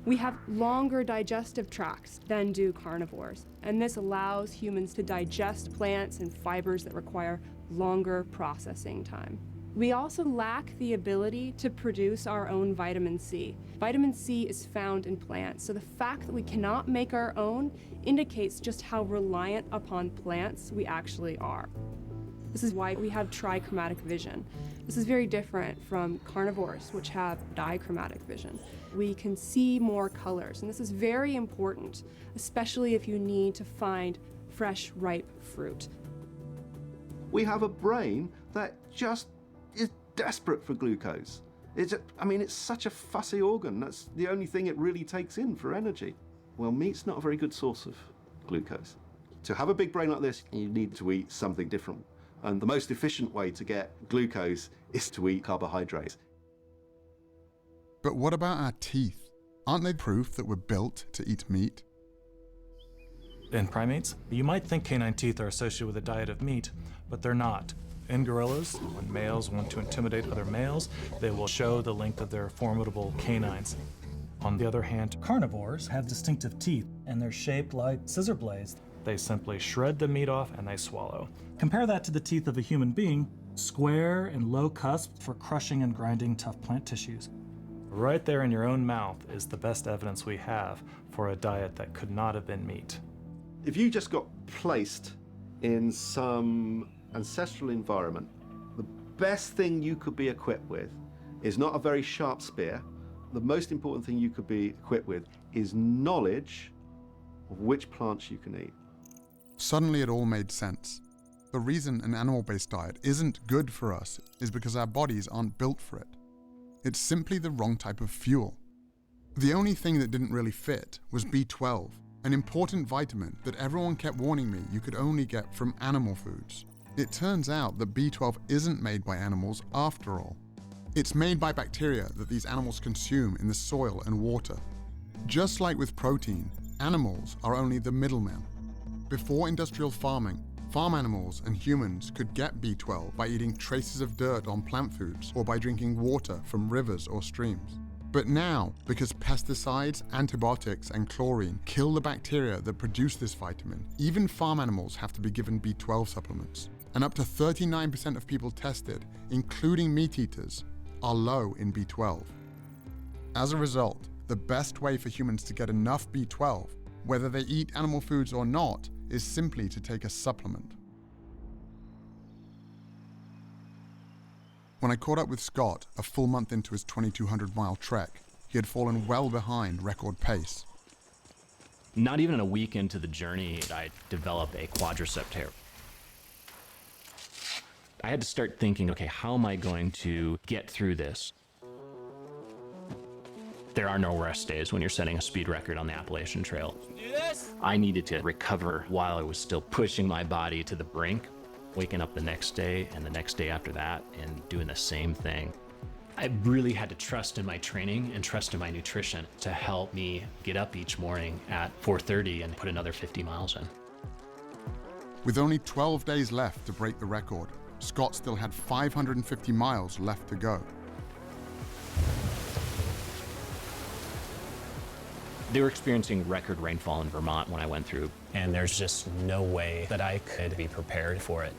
We have longer digestive tracts than do carnivores, and this allows humans to digest plants and fibers that require longer processing time. We also lack the ability to produce our own vitamin C. Vitamin C is found in plants, so the fact that we cannot make our own indicates just how reliant upon plants we actually are. This is why we have trichromatic vision. This is very different from carnivores, which have dichromatic vision. We can see more colors, and this is very important, especially if you need to find fresh, ripe fruit. We have a brain that just is desperate for glucose. It's such a fussy organ. That's the only thing it really takes in for energy. Well, meat's not a very good source of glucose. To have a big brain like this, you need to eat something different. And the most efficient way to get glucose is to eat carbohydrates. But what about our teeth? Aren't they proof that we're built to eat meat? In primates, you might think canine teeth are associated with a diet of meat, but they're not. In gorillas, when males want to intimidate other males, they will show the length of their formidable canines. On the other hand, carnivores have distinctive teeth, and they're shaped like scissor blades. They simply shred the meat off and they swallow. Compare that to the teeth of a human being, square and low cusp for crushing and grinding tough plant tissues. Right there in your own mouth is the best evidence we have for a diet that could not have been meat. If you just got placed in some ancestral environment, the best thing you could be equipped with is not a very sharp spear. The most important thing you could be equipped with is knowledge of which plants you can eat. Suddenly it all made sense. The reason an animal-based diet isn't good for us is because our bodies aren't built for it. It's simply the wrong type of fuel. The only thing that didn't really fit was B12, an important vitamin that everyone kept warning me you could only get from animal foods. It turns out that B12 isn't made by animals after all. It's made by bacteria that these animals consume in the soil and water. Just like with protein, animals are only the middlemen. Before industrial farming, farm animals and humans could get B12 by eating traces of dirt on plant foods or by drinking water from rivers or streams. But now, because pesticides, antibiotics, and chlorine kill the bacteria that produce this vitamin, even farm animals have to be given B12 supplements. And up to 39% of people tested, including meat eaters, are low in B12. As a result, the best way for humans to get enough B12, whether they eat animal foods or not, is simply to take a supplement. When I caught up with Scott a full month into his 2,200-mile trek, he had fallen well behind record pace. Not even a week into the journey, I developed a quadricep tear. I had to start thinking, okay, how am I going to get through this? There are no rest days when you're setting a speed record on the Appalachian Trail. I needed to recover while I was still pushing my body to the brink, waking up the next day and the next day after that and doing the same thing. I really had to trust in my training and trust in my nutrition to help me get up each morning at 4:30 and put another 50 miles in. With only 12 days left to break the record, Scott still had 550 miles left to go. They were experiencing record rainfall in Vermont when I went through, and there's just no way that I could be prepared for it.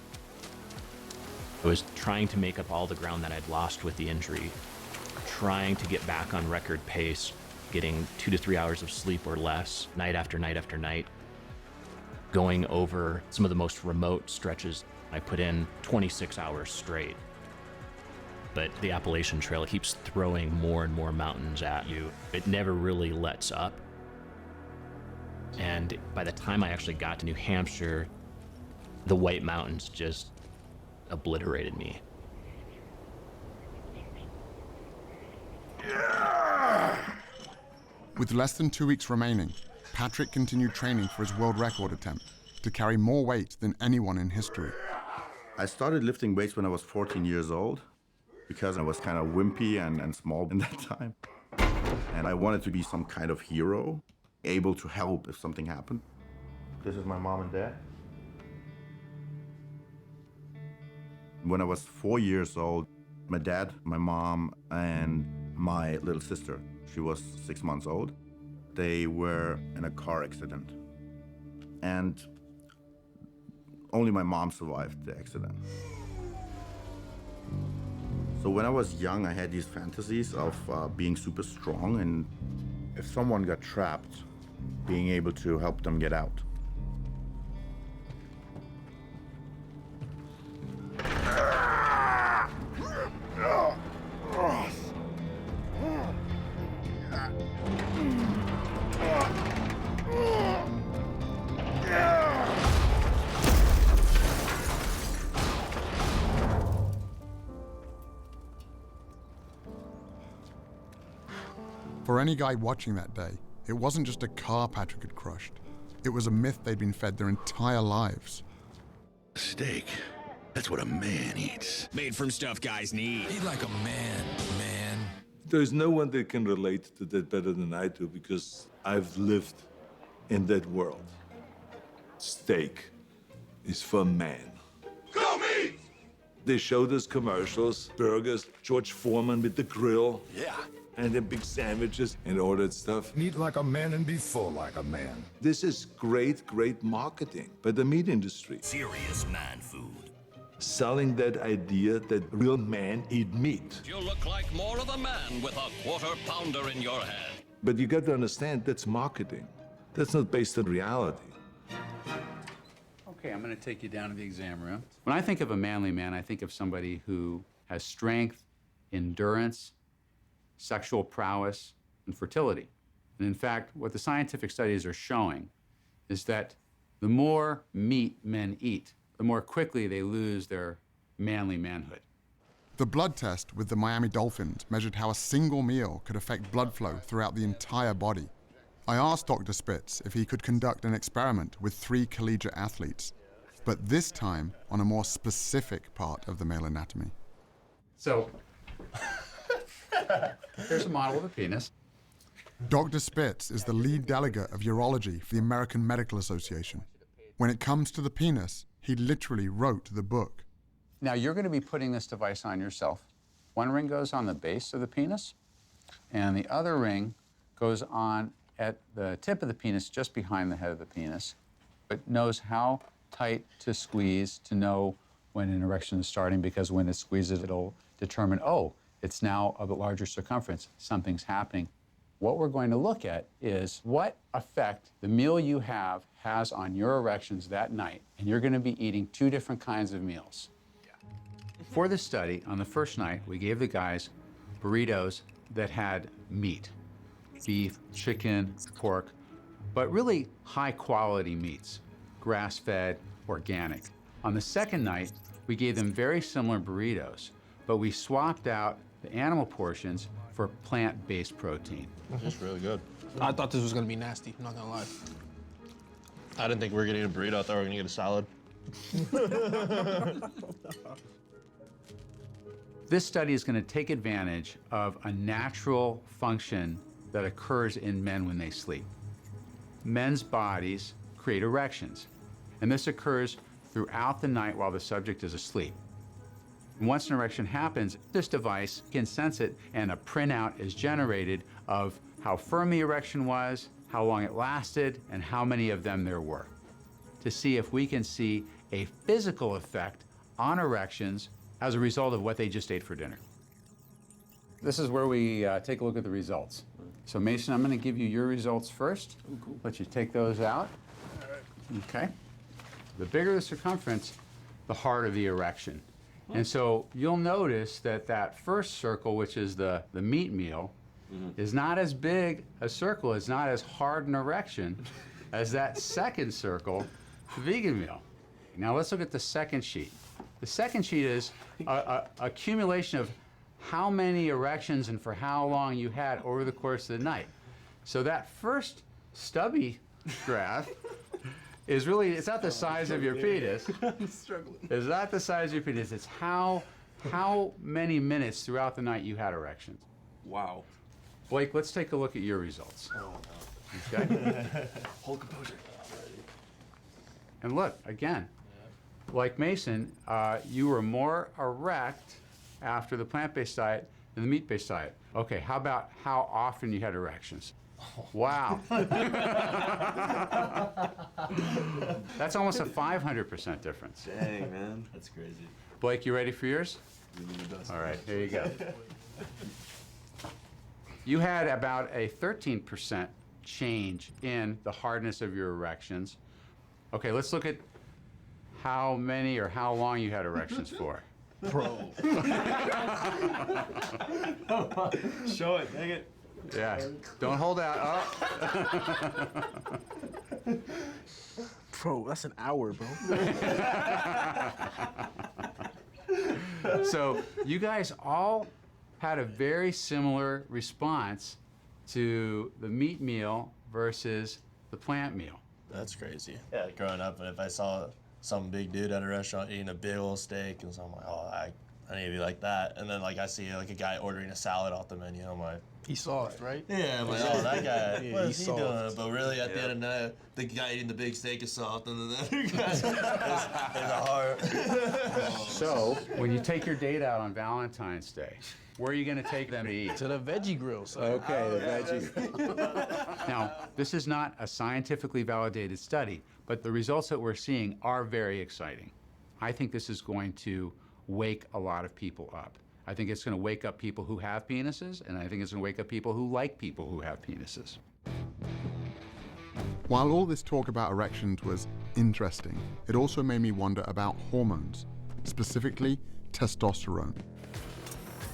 I was trying to make up all the ground that I'd lost with the injury, trying to get back on record pace, getting 2 to 3 hours of sleep or less, night after night after night, going over some of the most remote stretches. I put in 26 hours straight. But the Appalachian Trail keeps throwing more and more mountains at you. It never really lets up. And by the time I actually got to New Hampshire, the White Mountains just obliterated me. With less than 2 weeks remaining, Patrick continued training for his world record attempt to carry more weight than anyone in history. I started lifting weights when I was 14 years old because I was kind of wimpy and small in that time. And I wanted to be some kind of hero, able to help if something happened. This is my mom and dad. When I was 4 years old, my dad, my mom, and my little sister, she was 6 months old, they were in a car accident. And only my mom survived the accident. So when I was young, I had these fantasies of being super strong, and if someone got trapped, being able to help them get out. For any guy watching that day, it wasn't just a car Patrick had crushed. It was a myth they'd been fed their entire lives. Steak. That's what a man eats. Made from stuff guys need. Eat like a man, man. There's no one that can relate to that better than I do because I've lived in that world. Steak is for man. Go meat! They showed us commercials, burgers, George Foreman with the grill. Yeah. And the big sandwiches and all that stuff. Eat like a man and be full like a man. This is great, great marketing by the meat industry. Serious man food. Selling that idea that real men eat meat. You look like more of a man with a quarter-pounder in your hand. But you got to understand, that's marketing. That's not based on reality. Okay, I'm going to take you down to the exam room. When I think of a manly man, I think of somebody who has strength, endurance, sexual prowess, and fertility. And in fact, what the scientific studies are showing is that the more meat men eat, the more quickly they lose their manly manhood. The blood test with the Miami Dolphins measured how a single meal could affect blood flow throughout the entire body. I asked Dr. Spitz if he could conduct an experiment with 3 collegiate athletes, but this time on a more specific part of the male anatomy. So, here's a model of a penis. Dr. Spitz is the lead delegate of urology for the American Medical Association. When it comes to the penis, he literally wrote the book. Now, you're going to be putting this device on yourself. One ring goes on the base of the penis, and the other ring goes on at the tip of the penis, just behind the head of the penis. It knows how tight to squeeze to know when an erection is starting, because when it squeezes, it'll determine, oh, it's now of a larger circumference, something's happening. What we're going to look at is what effect the meal you have has on your erections that night, and you're going to be eating 2 different kinds of meals. For this study, on the first night, we gave the guys burritos that had meat, beef, chicken, pork, but really high-quality meats, grass-fed, organic. On the second night, we gave them very similar burritos, but we swapped out the animal portions for plant-based protein. It's really good. I thought this was gonna be nasty, I'm not gonna lie. I didn't think we were gonna eat a burrito, I thought we were gonna get a salad. This study is going to take advantage of a natural function that occurs in men when they sleep. Men's bodies create erections, and this occurs throughout the night while the subject is asleep. Once an erection happens, this device can sense it, and a printout is generated of how firm the erection was, how long it lasted, and how many of them there were, to see if we can see a physical effect on erections as a result of what they just ate for dinner. This is where we take a look at the results. So Mason, I'm going to give you your results first. Cool. Let you take those out. Okay. The bigger the circumference, the harder the erection. And so you'll notice that that first circle, which is the meat meal, is not as big a circle, it's not as hard an erection as that second circle, the vegan meal. Now let's look at the second sheet. The second sheet is a accumulation of how many erections and for how long you had over the course of the night. So that first stubby graph is really, it's not the size of your penis. I'm struggling. It's not the size of your penis, it's how many minutes throughout the night you had erections. Wow. Blake, let's take a look at your results. Oh, no. Okay? Hold composure. And look, again, like Mason, you were more erect after the plant-based diet than the meat-based diet. Okay, how about how often you had erections? Wow. That's almost a 500% difference. Dang, man. That's crazy. Blake, you ready for yours? All right, here you go. You had about a 13% change in the hardness of your erections. Okay, let's look at how many or how long you had erections for. Bro. Show it, dang it. Yeah, don't hold out. Oh. Bro, that's an hour, bro. So you guys all had a very similar response to the meat meal versus the plant meal. That's crazy. Yeah, growing up, if I saw some big dude at a restaurant eating a big old steak, and so I'm like, oh, I need to be like that. And then like I see like a guy ordering a salad off the menu, I'm like, He's soft, right? Yeah, I'm like, oh, that guy, Yeah, what he's is he soft. doing? But really, at the end of the night, the guy eating the big steak is soft, and the other guy is a heart. So, when you take your date out on Valentine's Day, where are you going to take them to eat? To the veggie grill, son. Okay, the veggie. Now, this is not a scientifically validated study, but the results that we're seeing are very exciting. I think this is going to wake a lot of people up. I think it's going to wake up people who have penises, and I think it's going to wake up people who like people who have penises. While all this talk about erections was interesting, it also made me wonder about hormones, specifically testosterone.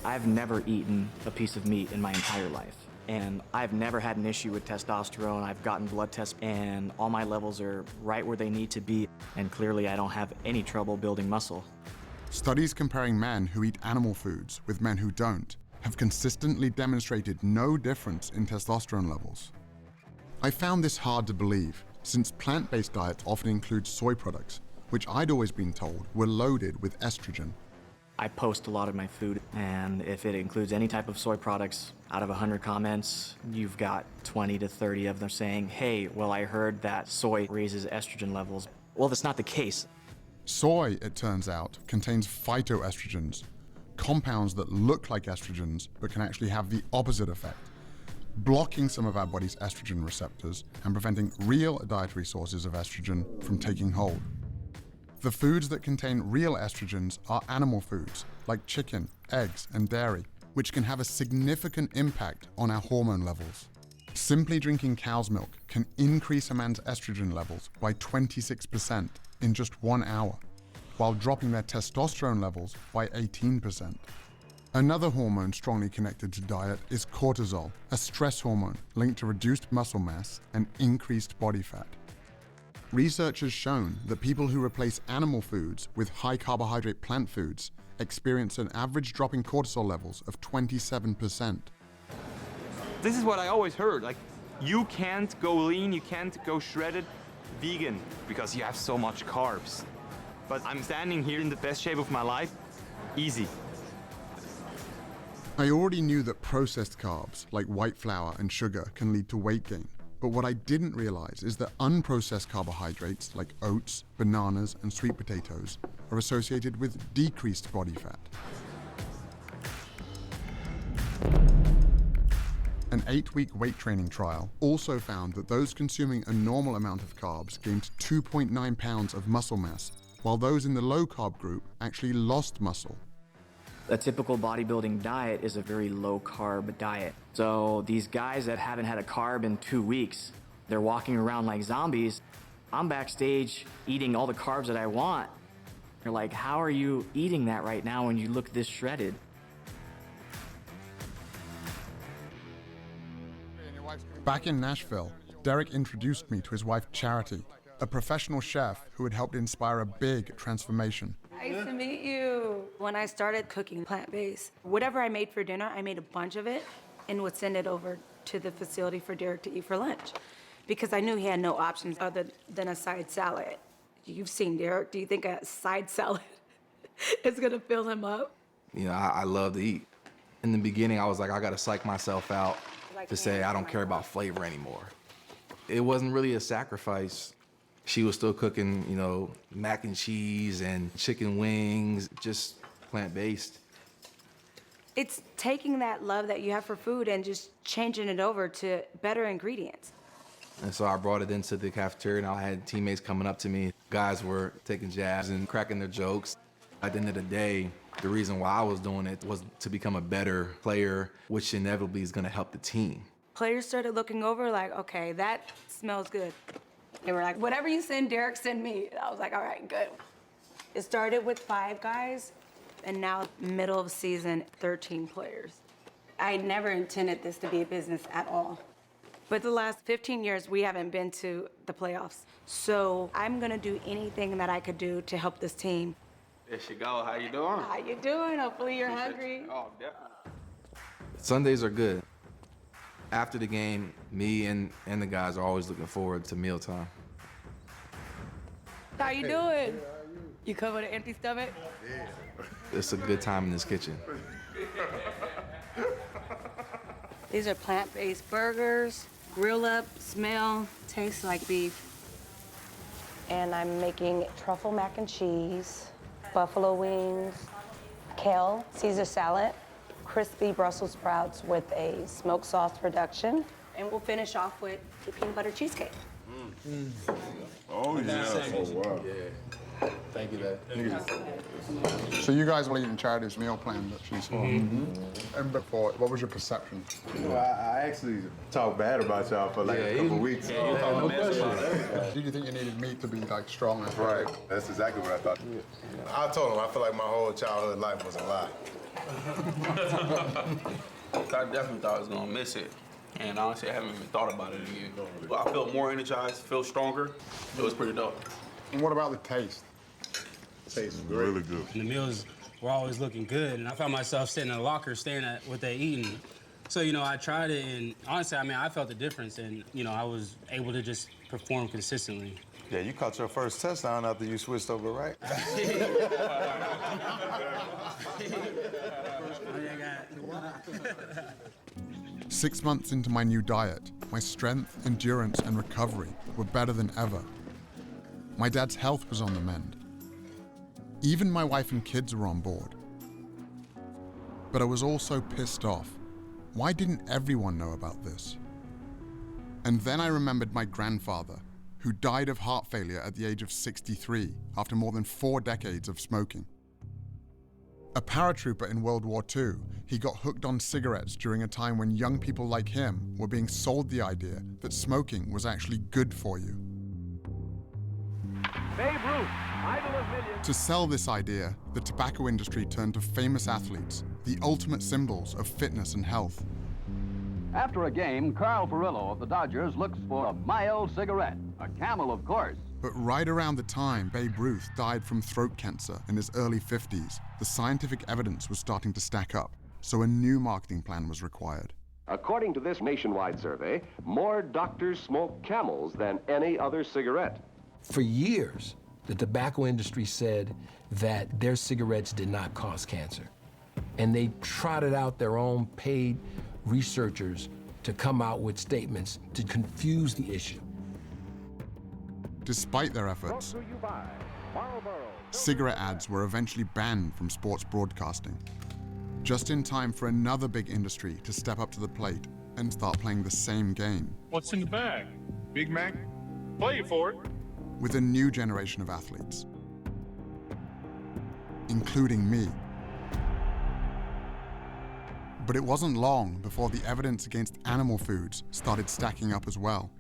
I've never eaten a piece of meat in my entire life, and I've never had an issue with testosterone. I've gotten blood tests, and all my levels are right where they need to be, and clearly I don't have any trouble building muscle. Studies comparing men who eat animal foods with men who don't have consistently demonstrated no difference in testosterone levels. I found this hard to believe, since plant-based diets often include soy products, which I'd always been told were loaded with estrogen. I post a lot of my food, and if it includes any type of soy products, out of 100 comments, you've got 20 to 30 of them saying, hey, well, I heard that soy raises estrogen levels. Well, that's not the case. Soy, it turns out, contains phytoestrogens, compounds that look like estrogens but can actually have the opposite effect, blocking some of our body's estrogen receptors and preventing real dietary sources of estrogen from taking hold. The foods that contain real estrogens are animal foods like chicken, eggs, and dairy, which can have a significant impact on our hormone levels. Simply drinking cow's milk can increase a man's estrogen levels by 26% in just 1 hour, while dropping their testosterone levels by 18%. Another hormone strongly connected to diet is cortisol, a stress hormone linked to reduced muscle mass and increased body fat. Research has shown that people who replace animal foods with high-carbohydrate plant foods experience an average drop in cortisol levels of 27%. This is what I always heard, like, you can't go lean, you can't go shredded vegan because you have so much carbs. But I'm standing here in the best shape of my life, easy. I already knew that processed carbs, like white flour and sugar, can lead to weight gain. But what I didn't realize is that unprocessed carbohydrates, like oats, bananas, and sweet potatoes, are associated with decreased body fat. An 8-week weight training trial also found that those consuming a normal amount of carbs gained 2.9 pounds of muscle mass, while those in the low-carb group actually lost muscle. A typical bodybuilding diet is a very low-carb diet. So these guys that haven't had a carb in 2 weeks, they're walking around like zombies. I'm backstage eating all the carbs that I want. They're like, how are you eating that right now when you look this shredded? Back in Nashville, Derek introduced me to his wife Charity, a professional chef who had helped inspire a big transformation. Nice to meet you. When I started cooking plant-based, whatever I made for dinner, I made a bunch of it and would send it over to the facility for Derek to eat for lunch because I knew he had no options other than a side salad. You've seen Derek. Do you think a side salad is gonna fill him up? You know, I love to eat. In the beginning, I was like, I gotta psych myself out to say I don't care about flavor anymore. It wasn't really a sacrifice. She was still cooking, you know, mac and cheese and chicken wings, just plant-based. It's taking that love that you have for food and just changing it over to better ingredients. And so I brought it into the cafeteria, and I had teammates coming up to me. Guys were taking jabs and cracking their jokes. At the end of the day, the reason why I was doing it was to become a better player, which inevitably is gonna help the team. Players started looking over like, okay, that smells good. They were like, whatever you send Derek, send me. I was like, all right, good. It started with 5 guys, and now middle of season, 13 players. I never intended this to be a business at all. But the last 15 years, we haven't been to the playoffs. So I'm gonna do anything that I could do to help this team. There she go, how you doing? How you doing? Hopefully you're hungry. Oh, definitely. Sundays are good. After the game, me and the guys are always looking forward to mealtime. How you doing? You come with an empty stomach? It's a good time in this kitchen. These are plant-based burgers, grill up, smell, taste like beef. And I'm making truffle mac and cheese, buffalo wings, kale, Caesar salad, crispy Brussels sprouts with a smoked sauce reduction. And we'll finish off with the peanut butter cheesecake. Oh, yeah. Oh, wow. Yeah. Thank you, Dad. So you guys were eating Charity's meal plan that she saw. And before, what was your perception? Well, I actually talked bad about y'all for like a couple weeks. Did you think you needed meat to be like strong? Right. That's exactly what I thought. I told him I feel like my whole childhood life was a lie. I definitely thought I was gonna miss it. And honestly, I haven't even thought about it again. But I felt more energized, feel stronger. It was pretty dope. And what about the taste? Tastes really good. And the meals were always looking good, and I found myself sitting in a locker staring at what they eating. So, I tried it, and honestly, I felt the difference, and, I was able to just perform consistently. Yeah, you caught your first touchdown after you switched over, right? 6 months into my new diet, my strength, endurance, and recovery were better than ever. My dad's health was on the mend. Even my wife and kids were on board. But I was also pissed off. Why didn't everyone know about this? And then I remembered my grandfather, who died of heart failure at the age of 63 after more than 4 decades of smoking. A paratrooper in World War II, he got hooked on cigarettes during a time when young people like him were being sold the idea that smoking was actually good for you. Babe Ruth, idol of millions. To sell this idea, the tobacco industry turned to famous athletes, the ultimate symbols of fitness and health. After a game, Carl Furillo of the Dodgers looks for a mild cigarette, a Camel, of course. But right around the time Babe Ruth died from throat cancer in his early 50s, the scientific evidence was starting to stack up, so a new marketing plan was required. According to this nationwide survey, more doctors smoke Camels than any other cigarette. For years, the tobacco industry said that their cigarettes did not cause cancer. And they trotted out their own paid researchers to come out with statements to confuse the issue. Despite their efforts, cigarette ads were eventually banned from sports broadcasting, just in time for another big industry to step up to the plate and start playing the same game. What's in the bag? Big Mac? Play for it. With a new generation of athletes, including me. But it wasn't long before the evidence against animal foods started stacking up as well.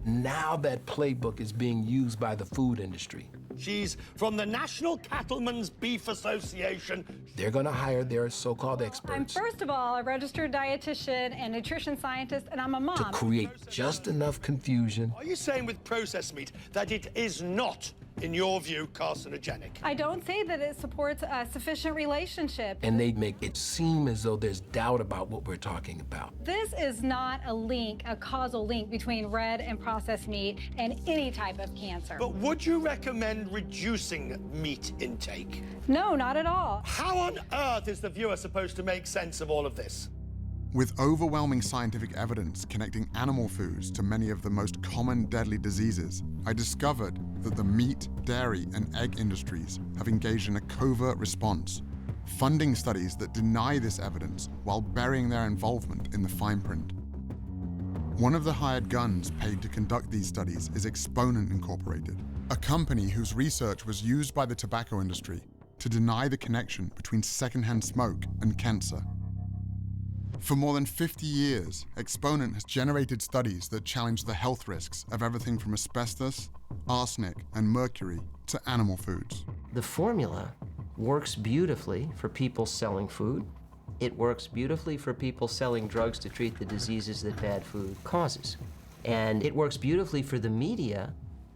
Now that playbook is being used by the food industry. She's from the National Cattlemen's Beef Association. They're going to hire their so-called experts I'm first of all a registered dietitian and nutrition scientist, and I'm a mom. to create just enough confusion. Are you saying with processed meat that it is not, in your view, carcinogenic? I don't say that it supports a sufficient relationship. And they make it seem as though there's doubt about what we're talking about. This is not a link, a causal link between red and processed meat and any type of cancer. But would you recommend reducing meat intake? No, not at all. How on earth is the viewer supposed to make sense of all of this? With overwhelming scientific evidence connecting animal foods to many of the most common deadly diseases, I discovered that the meat, dairy, and egg industries have engaged in a covert response, funding studies that deny this evidence while burying their involvement in the fine print. One of the hired guns paid to conduct these studies is Exponent Incorporated, a company whose research was used by the tobacco industry to deny the connection between secondhand smoke and cancer. For more than 50 years, Exponent has generated studies that challenge the health risks of everything from asbestos, arsenic, and mercury to animal foods. The formula works beautifully for people selling food. It works beautifully for people selling drugs to treat the diseases that bad food causes. And it works beautifully for the media,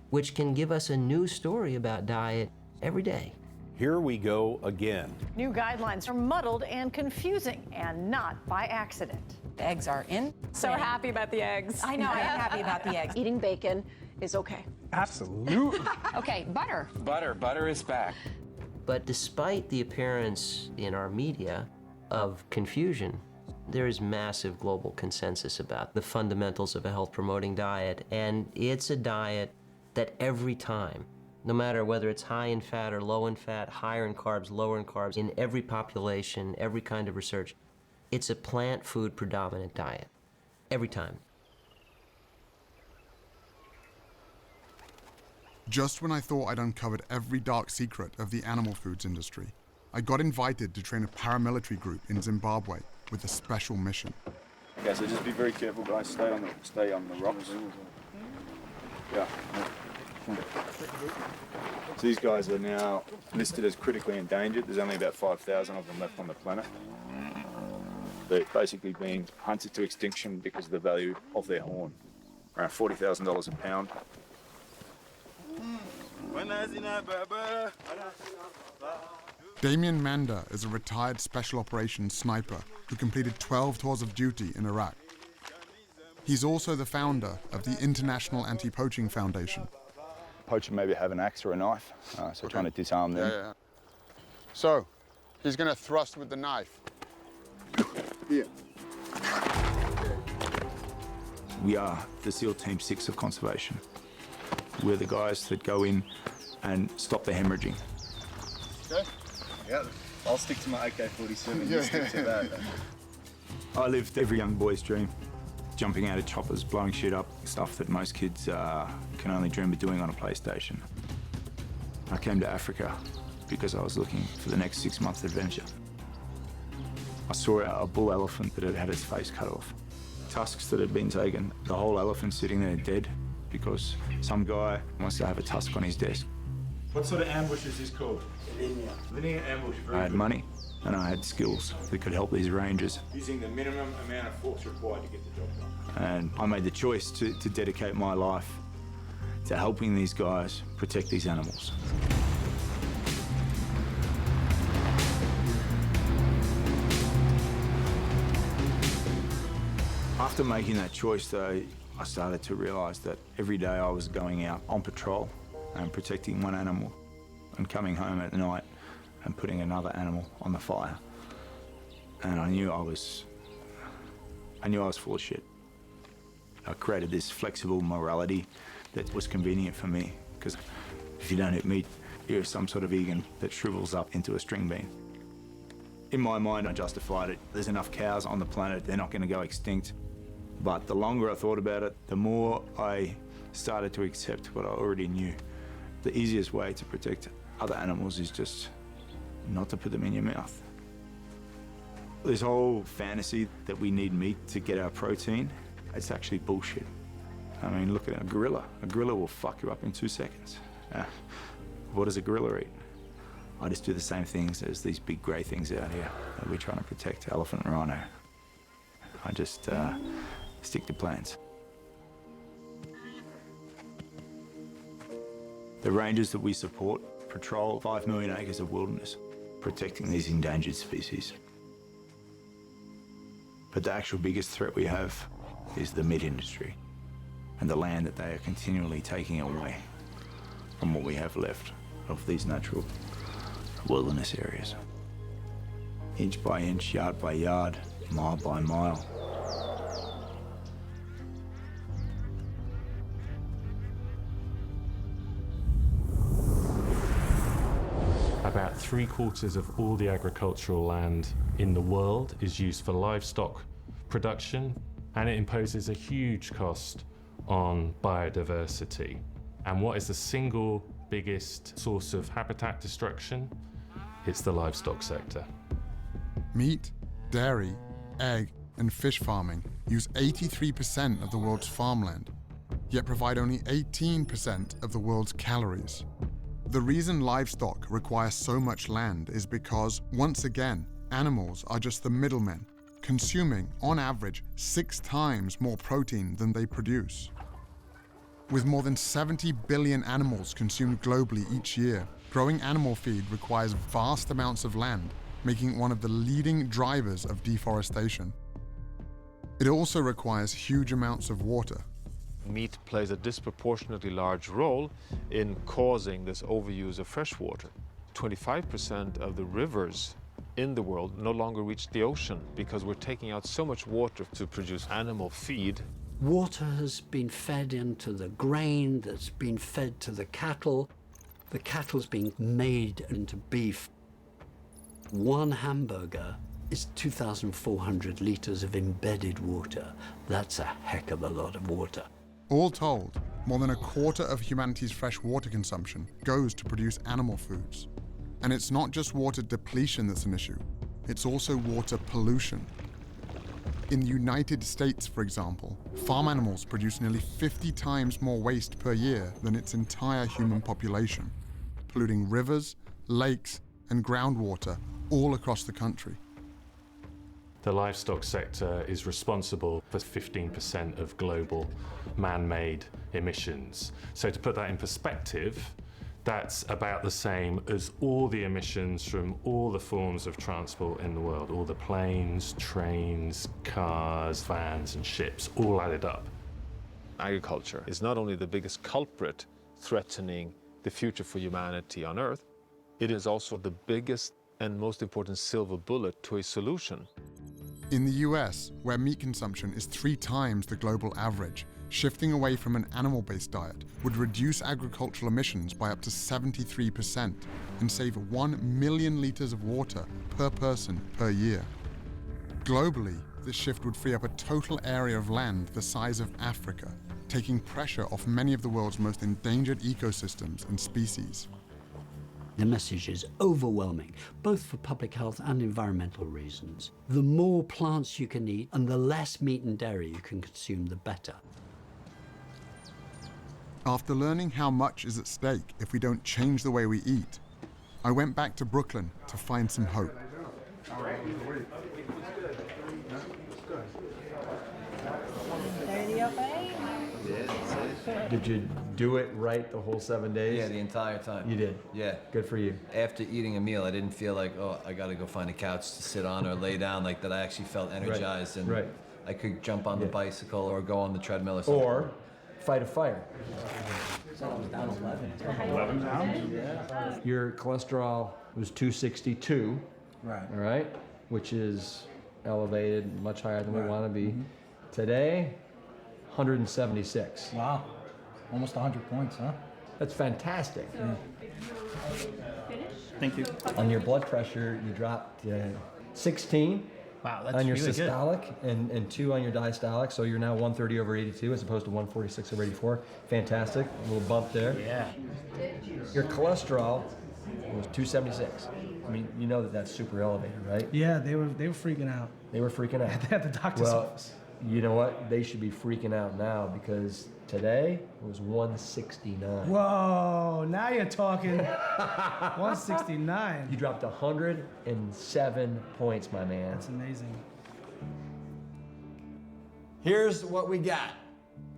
which can give us a new story about diet every day. Here we go again. New guidelines are muddled and confusing, and not by accident. The eggs are in. So happy about the eggs. I know, I am happy about the eggs. Eating bacon is okay. Absolutely. Okay, butter. Butter is back. But despite the appearance in our media of confusion, There is massive global consensus about the fundamentals of a health-promoting diet, and it's a diet that every time, no matter whether it's high in fat or low in fat, higher in carbs, lower in carbs, in every population, every kind of research, it's a plant food predominant diet. Every time. Just when I thought I'd uncovered every dark secret of the animal foods industry, I got invited to train a paramilitary group in Zimbabwe with a special mission. Okay, so just be very careful, guys. Stay on the rocks. Yeah. So these guys are now listed as critically endangered. There's only about 5,000 of them left on the planet. They're basically being hunted to extinction because of the value of their horn, around $40,000 a pound. Damien Manda is a retired special operations sniper who completed 12 tours of duty in Iraq. He's also the founder of the International Anti-Poaching Foundation. Poacher maybe have an axe or a knife, so trying to disarm them. Yeah. So, he's going to thrust with the knife. Here. We are the SEAL Team 6 of conservation. We're the guys that go in and stop the hemorrhaging. Okay. Yeah, I'll stick to my AK-47. You stick to that. I lived every young boy's dream. Jumping out of choppers, blowing shit up, stuff that most kids can only dream of doing on a PlayStation. I came to Africa because I was looking for the next 6-month adventure. I saw a bull elephant that had had its face cut off. Tusks that had been taken, the whole elephant sitting there dead because some guy wants to have a tusk on his desk. What sort of ambush is this called? Linear ambush. I had money and I had skills that could help these rangers. Using the minimum amount of force required to get the job done. And I made the choice to dedicate my life to helping these guys protect these animals. After making that choice, though, I started to realize that every day I was going out on patrol and protecting one animal and coming home at night and putting another animal on the fire. And I knew I was full of shit. I created this flexible morality that was convenient for me, because if you don't eat meat, you're some sort of vegan that shrivels up into a string bean. In my mind, I justified it. There's enough cows on the planet, they're not going to go extinct. But the longer I thought about it, the more I started to accept what I already knew. The easiest way to protect other animals is just not to put them in your mouth. This whole fantasy that we need meat to get our protein, it's actually bullshit. I mean, look at a gorilla. A gorilla will fuck you up in 2 seconds. What does a gorilla eat? I just do the same things as these big grey things out here that we're trying to protect, elephant and rhino. I just stick to plans. The rangers that we support patrol 5 million acres of wilderness, protecting these endangered species. But the actual biggest threat we have is the meat industry and the land that they are continually taking away from what we have left of these natural wilderness areas. Inch by inch, yard by yard, mile by mile. About 3/4 of all the agricultural land in the world is used for livestock production, and it imposes a huge cost on biodiversity. And what is the single biggest source of habitat destruction? It's the livestock sector. Meat, dairy, egg, and fish farming use 83% of the world's farmland, yet provide only 18% of the world's calories. The reason livestock require so much land is because, once again, animals are just the middlemen, consuming, on average, 6 times more protein than they produce. With more than 70 billion animals consumed globally each year, growing animal feed requires vast amounts of land, making it one of the leading drivers of deforestation. It also requires huge amounts of water. Meat plays a disproportionately large role in causing this overuse of fresh water. 25% of the rivers in the world no longer reach the ocean because we're taking out so much water to produce animal feed. Water has been fed into the grain that's been fed to the cattle. The cattle's being made into beef. One hamburger is 2,400 liters of embedded water. That's a heck of a lot of water. All told, more than a quarter of humanity's fresh water consumption goes to produce animal foods. And it's not just water depletion that's an issue, it's also water pollution. In the United States, for example, farm animals produce nearly 50 times more waste per year than its entire human population, polluting rivers, lakes, and groundwater all across the country. The livestock sector is responsible for 15% of global man-made emissions. So to put that in perspective, that's about the same as all the emissions from all the forms of transport in the world, all the planes, trains, cars, vans, and ships, all added up. Agriculture is not only the biggest culprit threatening the future for humanity on Earth, it is also the biggest and most important silver bullet to a solution. In the US, where meat consumption is 3 times the global average, shifting away from an animal-based diet would reduce agricultural emissions by up to 73% and save 1 million liters of water per person per year. Globally, this shift would free up a total area of land the size of Africa, taking pressure off many of the world's most endangered ecosystems and species. The message is overwhelming, both for public health and environmental reasons. The more plants you can eat and the less meat and dairy you can consume, the better. After learning how much is at stake if we don't change the way we eat, I went back to Brooklyn to find some hope. Did you do it right the whole 7 days? Yeah, the entire time. You did? Yeah. Good for you. After eating a meal, I didn't feel like, oh, I gotta go find a couch to sit on or lay down, like that. I actually felt energized and I could jump on the bicycle or go on the treadmill or something. Or fight a fire. I was down 11. 11 pounds? Yeah. Your cholesterol was 262. Right. All right? Which is elevated, much higher than we want to be. Today, 176. Wow. Almost 100 points, huh? That's fantastic. Yeah. Thank you. On your blood pressure, you dropped 16. Wow, that's on your really systolic and 2 on your diastolic, so you're now 130/82 as opposed to 146/84. Fantastic, a little bump there. Yeah. Your cholesterol was 276. I mean, you know that that's super elevated, right? Yeah, they were freaking out. They were freaking out. At the doctor's office. You know what? They should be freaking out now because today it was 169. Whoa, now you're talking. 169. You dropped 107 points, my man. That's amazing. Here's what we got.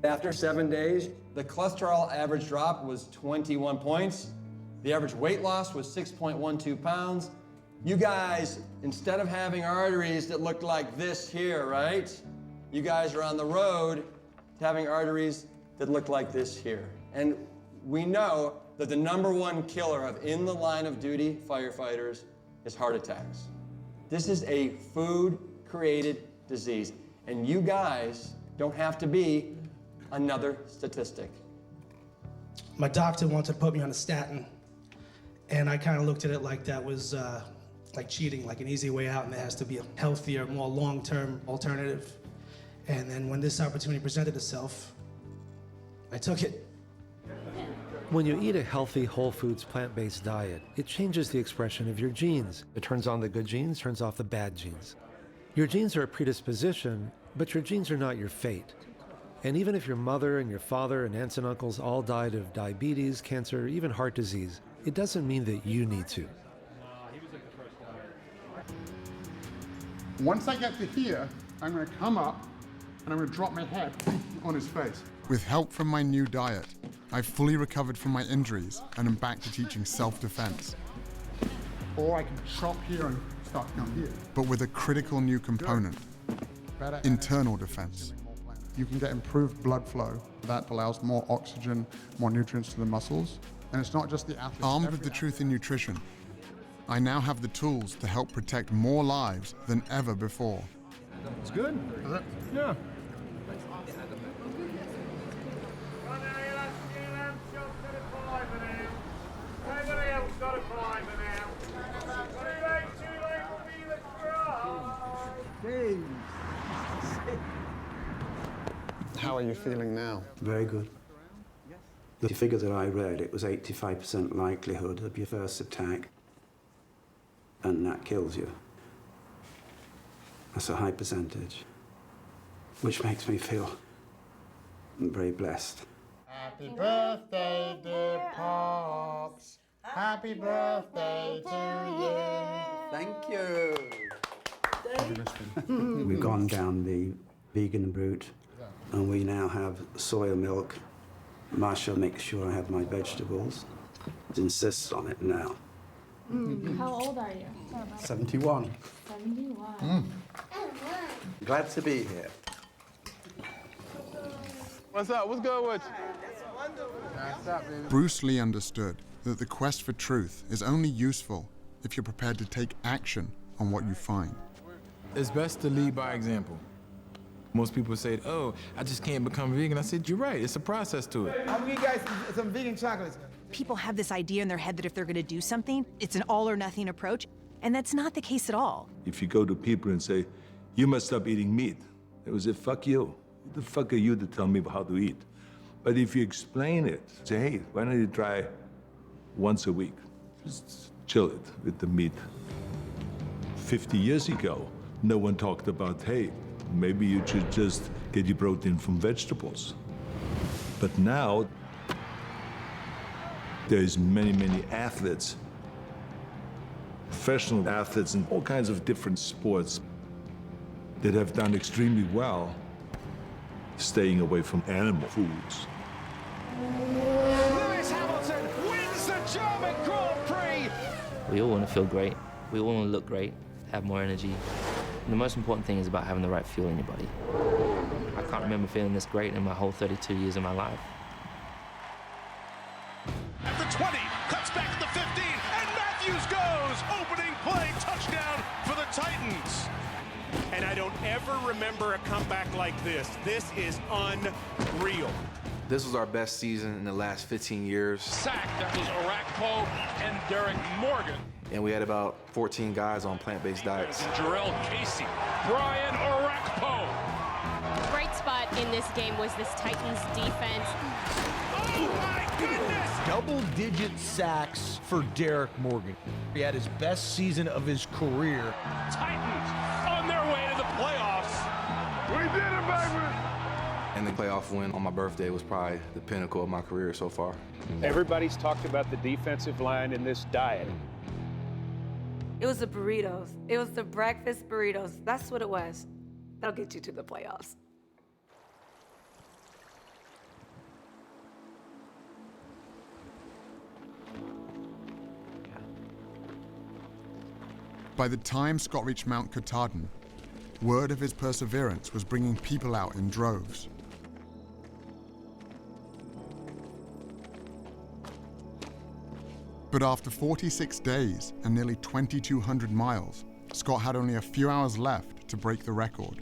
After 7 days, the cholesterol average drop was 21 points. The average weight loss was 6.12 pounds. You guys, instead of having arteries that looked like this here, right? You guys are on the road to having arteries that look like this here. And we know that the #1 killer of in the line of duty firefighters is heart attacks. This is a food-created disease, and you guys don't have to be another statistic. My doctor wanted to put me on a statin, and I kind of looked at it like that was like cheating, like an easy way out, and there has to be a healthier, more long-term alternative. And then when this opportunity presented itself, I took it. When you eat a healthy, whole foods, plant-based diet, it changes the expression of your genes. It turns on the good genes, turns off the bad genes. Your genes are a predisposition, but your genes are not your fate. And even if your mother and your father and aunts and uncles all died of diabetes, cancer, even heart disease, it doesn't mean that you need to. Once I get to here, I'm going to come up and I'm going to drop my head on his face. With help from my new diet, I've fully recovered from my injuries and am back to teaching self-defense. Or I can chop here and start to come here. But with a critical new component, internal defense. You can get improved blood flow that allows more oxygen, more nutrients to the muscles. And it's not just the athlete. Armed with the truth in nutrition, I now have the tools to help protect more lives than ever before. It's good. Is it? Yeah. How are you feeling now? Very good. The figure that I read, it was 85% likelihood of your first attack, and that kills you. That's a high percentage, which makes me feel very blessed. Happy birthday, dear Pops. Happy birthday to you. Thank you. We've gone down the vegan route, and we now have soya milk. Marsha makes sure I have my vegetables. Insists on it now. How old are you? 71. 71. Glad to be here. What's up? What's good with you? Bruce Lee understood that the quest for truth is only useful if you're prepared to take action on what you find. It's best to lead by example. Most people say, oh, I just can't become vegan. I said, you're right, it's a process to it. I'm gonna give you guys some vegan chocolates. People have this idea in their head that if they're gonna do something, it's an all or nothing approach, and that's not the case at all. If you go to people and say, you must stop eating meat, they will say, fuck you. Who the fuck are you to tell me how to eat? But if you explain it, say, hey, why don't you try once a week? Just chill it with the meat. 50 years ago, no one talked about, hey, maybe you should just get your protein from vegetables. But now, there's many, many athletes, professional athletes in all kinds of different sports that have done extremely well staying away from animal foods. Lewis Hamilton wins the German Grand Prix. We all want to feel great. We all want to look great, have more energy. And the most important thing is about having the right fuel in your body. I can't remember feeling this great in my whole 32 years of my life. At the 20, cuts back at the 15, and Matthews goes. Opening play, touchdown for the Titans. And I don't ever remember a comeback like this. This is unreal. This was our best season in the last 15 years. Sack, that was Orakpo and Derek Morgan. And we had about 14 guys on plant-based diets. Jarrell Casey, Brian Orakpo. The bright spot in this game was this Titans defense. Oh my goodness! Double-digit sacks for Derek Morgan. He had his best season of his career. Titans on their way to the playoffs. We did it, baby! And the playoff win on my birthday was probably the pinnacle of my career so far. Everybody's talked about the defensive line in this diet. It was the burritos. It was the breakfast burritos. That's what it was. That'll get you to the playoffs. By the time Scott reached Mount Katahdin, word of his perseverance was bringing people out in droves. But after 46 days and nearly 2,200 miles, Scott had only a few hours left to break the record.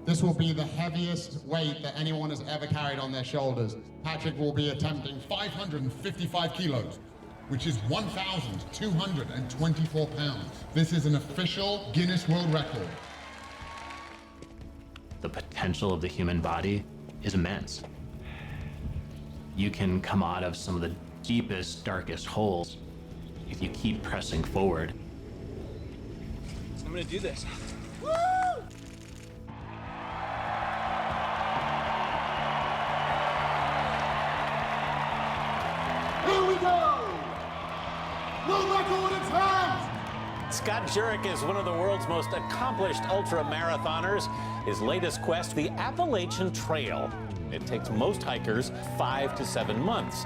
This will be the heaviest weight that anyone has ever carried on their shoulders. Patrick will be attempting 555 kilos, which is 1,224 pounds. This is an official Guinness World Record. The potential of the human body is immense. You can come out of some of the deepest, darkest holes if you keep pressing forward. I'm gonna do this. Woo! Here we go! No record in hand! Scott Jurek is one of the world's most accomplished ultra-marathoners. His latest quest, the Appalachian Trail. It takes most hikers 5 to 7 months.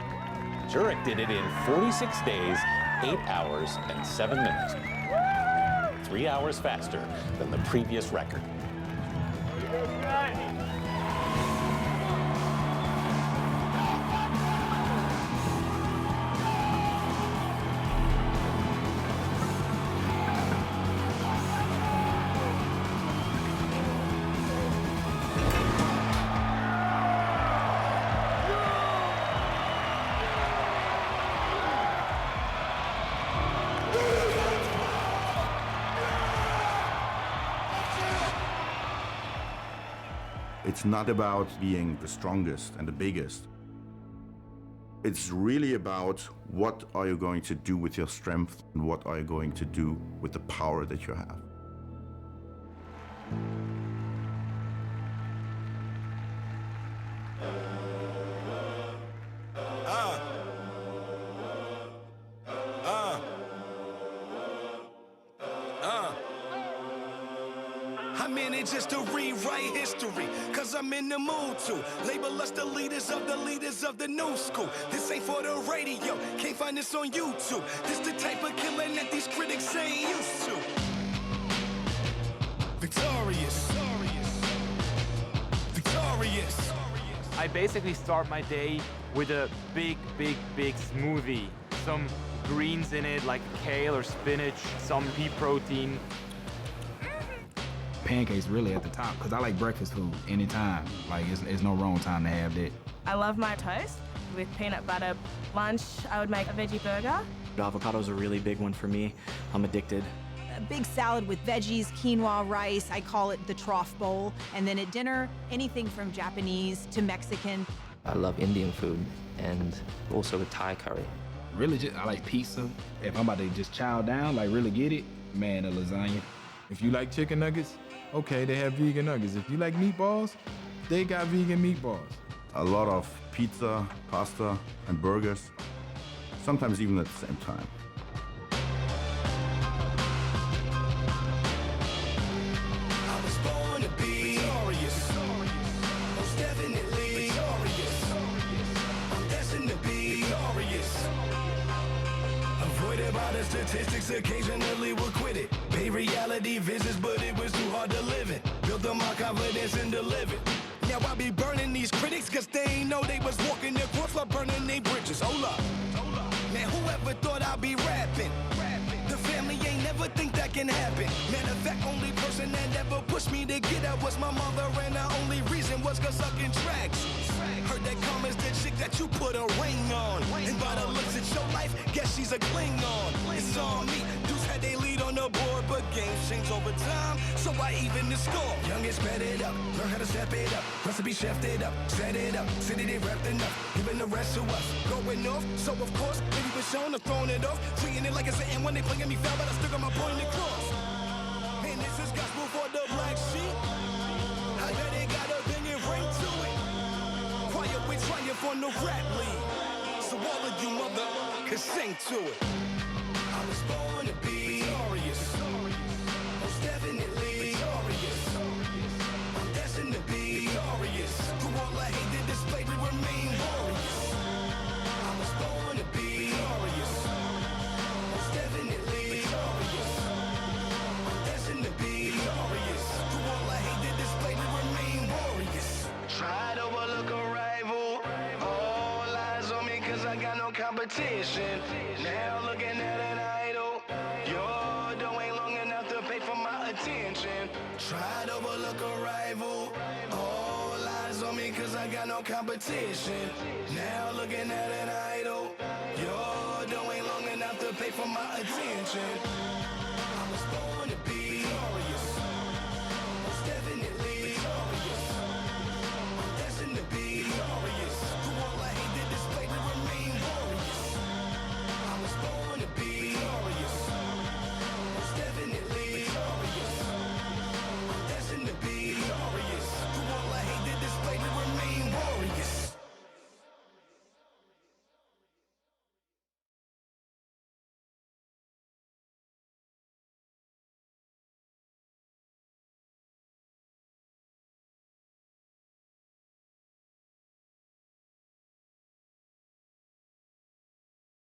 Jurek did it in 46 days, 8 hours, and 7 minutes. 3 hours faster than the previous record. It's not about being the strongest and the biggest. It's really about what are you going to do with your strength and what are you going to do with the power that you have. I'm in it just to rewrite history, cause I'm in the mood to label us the leaders of the new school. This ain't for the radio, can't find this on YouTube. This the type of killing that these critics ain't used to. Victorious. Victorious. I basically start my day with a big smoothie. Some greens in it, like kale or spinach, some pea protein. Pancakes really at the top, because I like breakfast food anytime. Like, it's no wrong time to have that. I love my toast with peanut butter. Lunch, I would make a veggie burger. Avocado's a really big one for me. I'm addicted. A big salad with veggies, quinoa, rice. I call it the trough bowl. And then at dinner, anything from Japanese to Mexican. I love Indian food and also a Thai curry. Really, I like pizza. If I'm about to just chow down, like really get it, man, a lasagna. If you like chicken nuggets, okay, they have vegan nuggets. If you like meatballs, they got vegan meatballs. A lot of pizza, pasta, and burgers, sometimes even at the same time. I was born to be victorious. Most definitely victorious. I'm destined to be victorious. Avoided by the statistics, occasionally we'll quit it. Pay reality visits, but it was too hard to live it. Built up my confidence and delivered. Now I be burning these critics, cause they ain't know they was walking the course while burning their bridges. Hold up. Man, whoever thought I'd be rapping? The family ain't never think that can happen. Matter of fact, only person that ever pushed me to get out was my mother, and the only reason was cause sucking tracks. Heard that Karma's the chick that you put a ring on. And by the looks at your life, guess she's a Klingon. It's on me. Dudes had they lead on the board, but games change over time, so I even the score. Youngest sped it up, learn how to step it up. Recipe chefed it up, set it up. City they wrapped enough, giving the rest to us. Going off, so of course, maybe was shown or thrown it off. Treating it like it's an when they playing me foul, but I still got my point across. Man, this is gospel for the black sheep. I bet it got a banging ring to it. Quiet with triumph on the rap league. So all of you motherfuckers sing to it. I was born to be victorious. Most definitely victorious. I'm destined to be victorious. Through all I hated, display, we remain warriors. I was born to be victorious. Most definitely victorious. I'm destined to be victorious. Through all I hated, display, we remain warriors. Try to overlook a rival. All eyes on me cause I got no competition. Now looking at an idol. Your dough ain't long enough to pay for my attention. Try to overlook a rival. All eyes on me cause I got no competition. Now looking at an idol. Your dough ain't long enough to pay for my attention.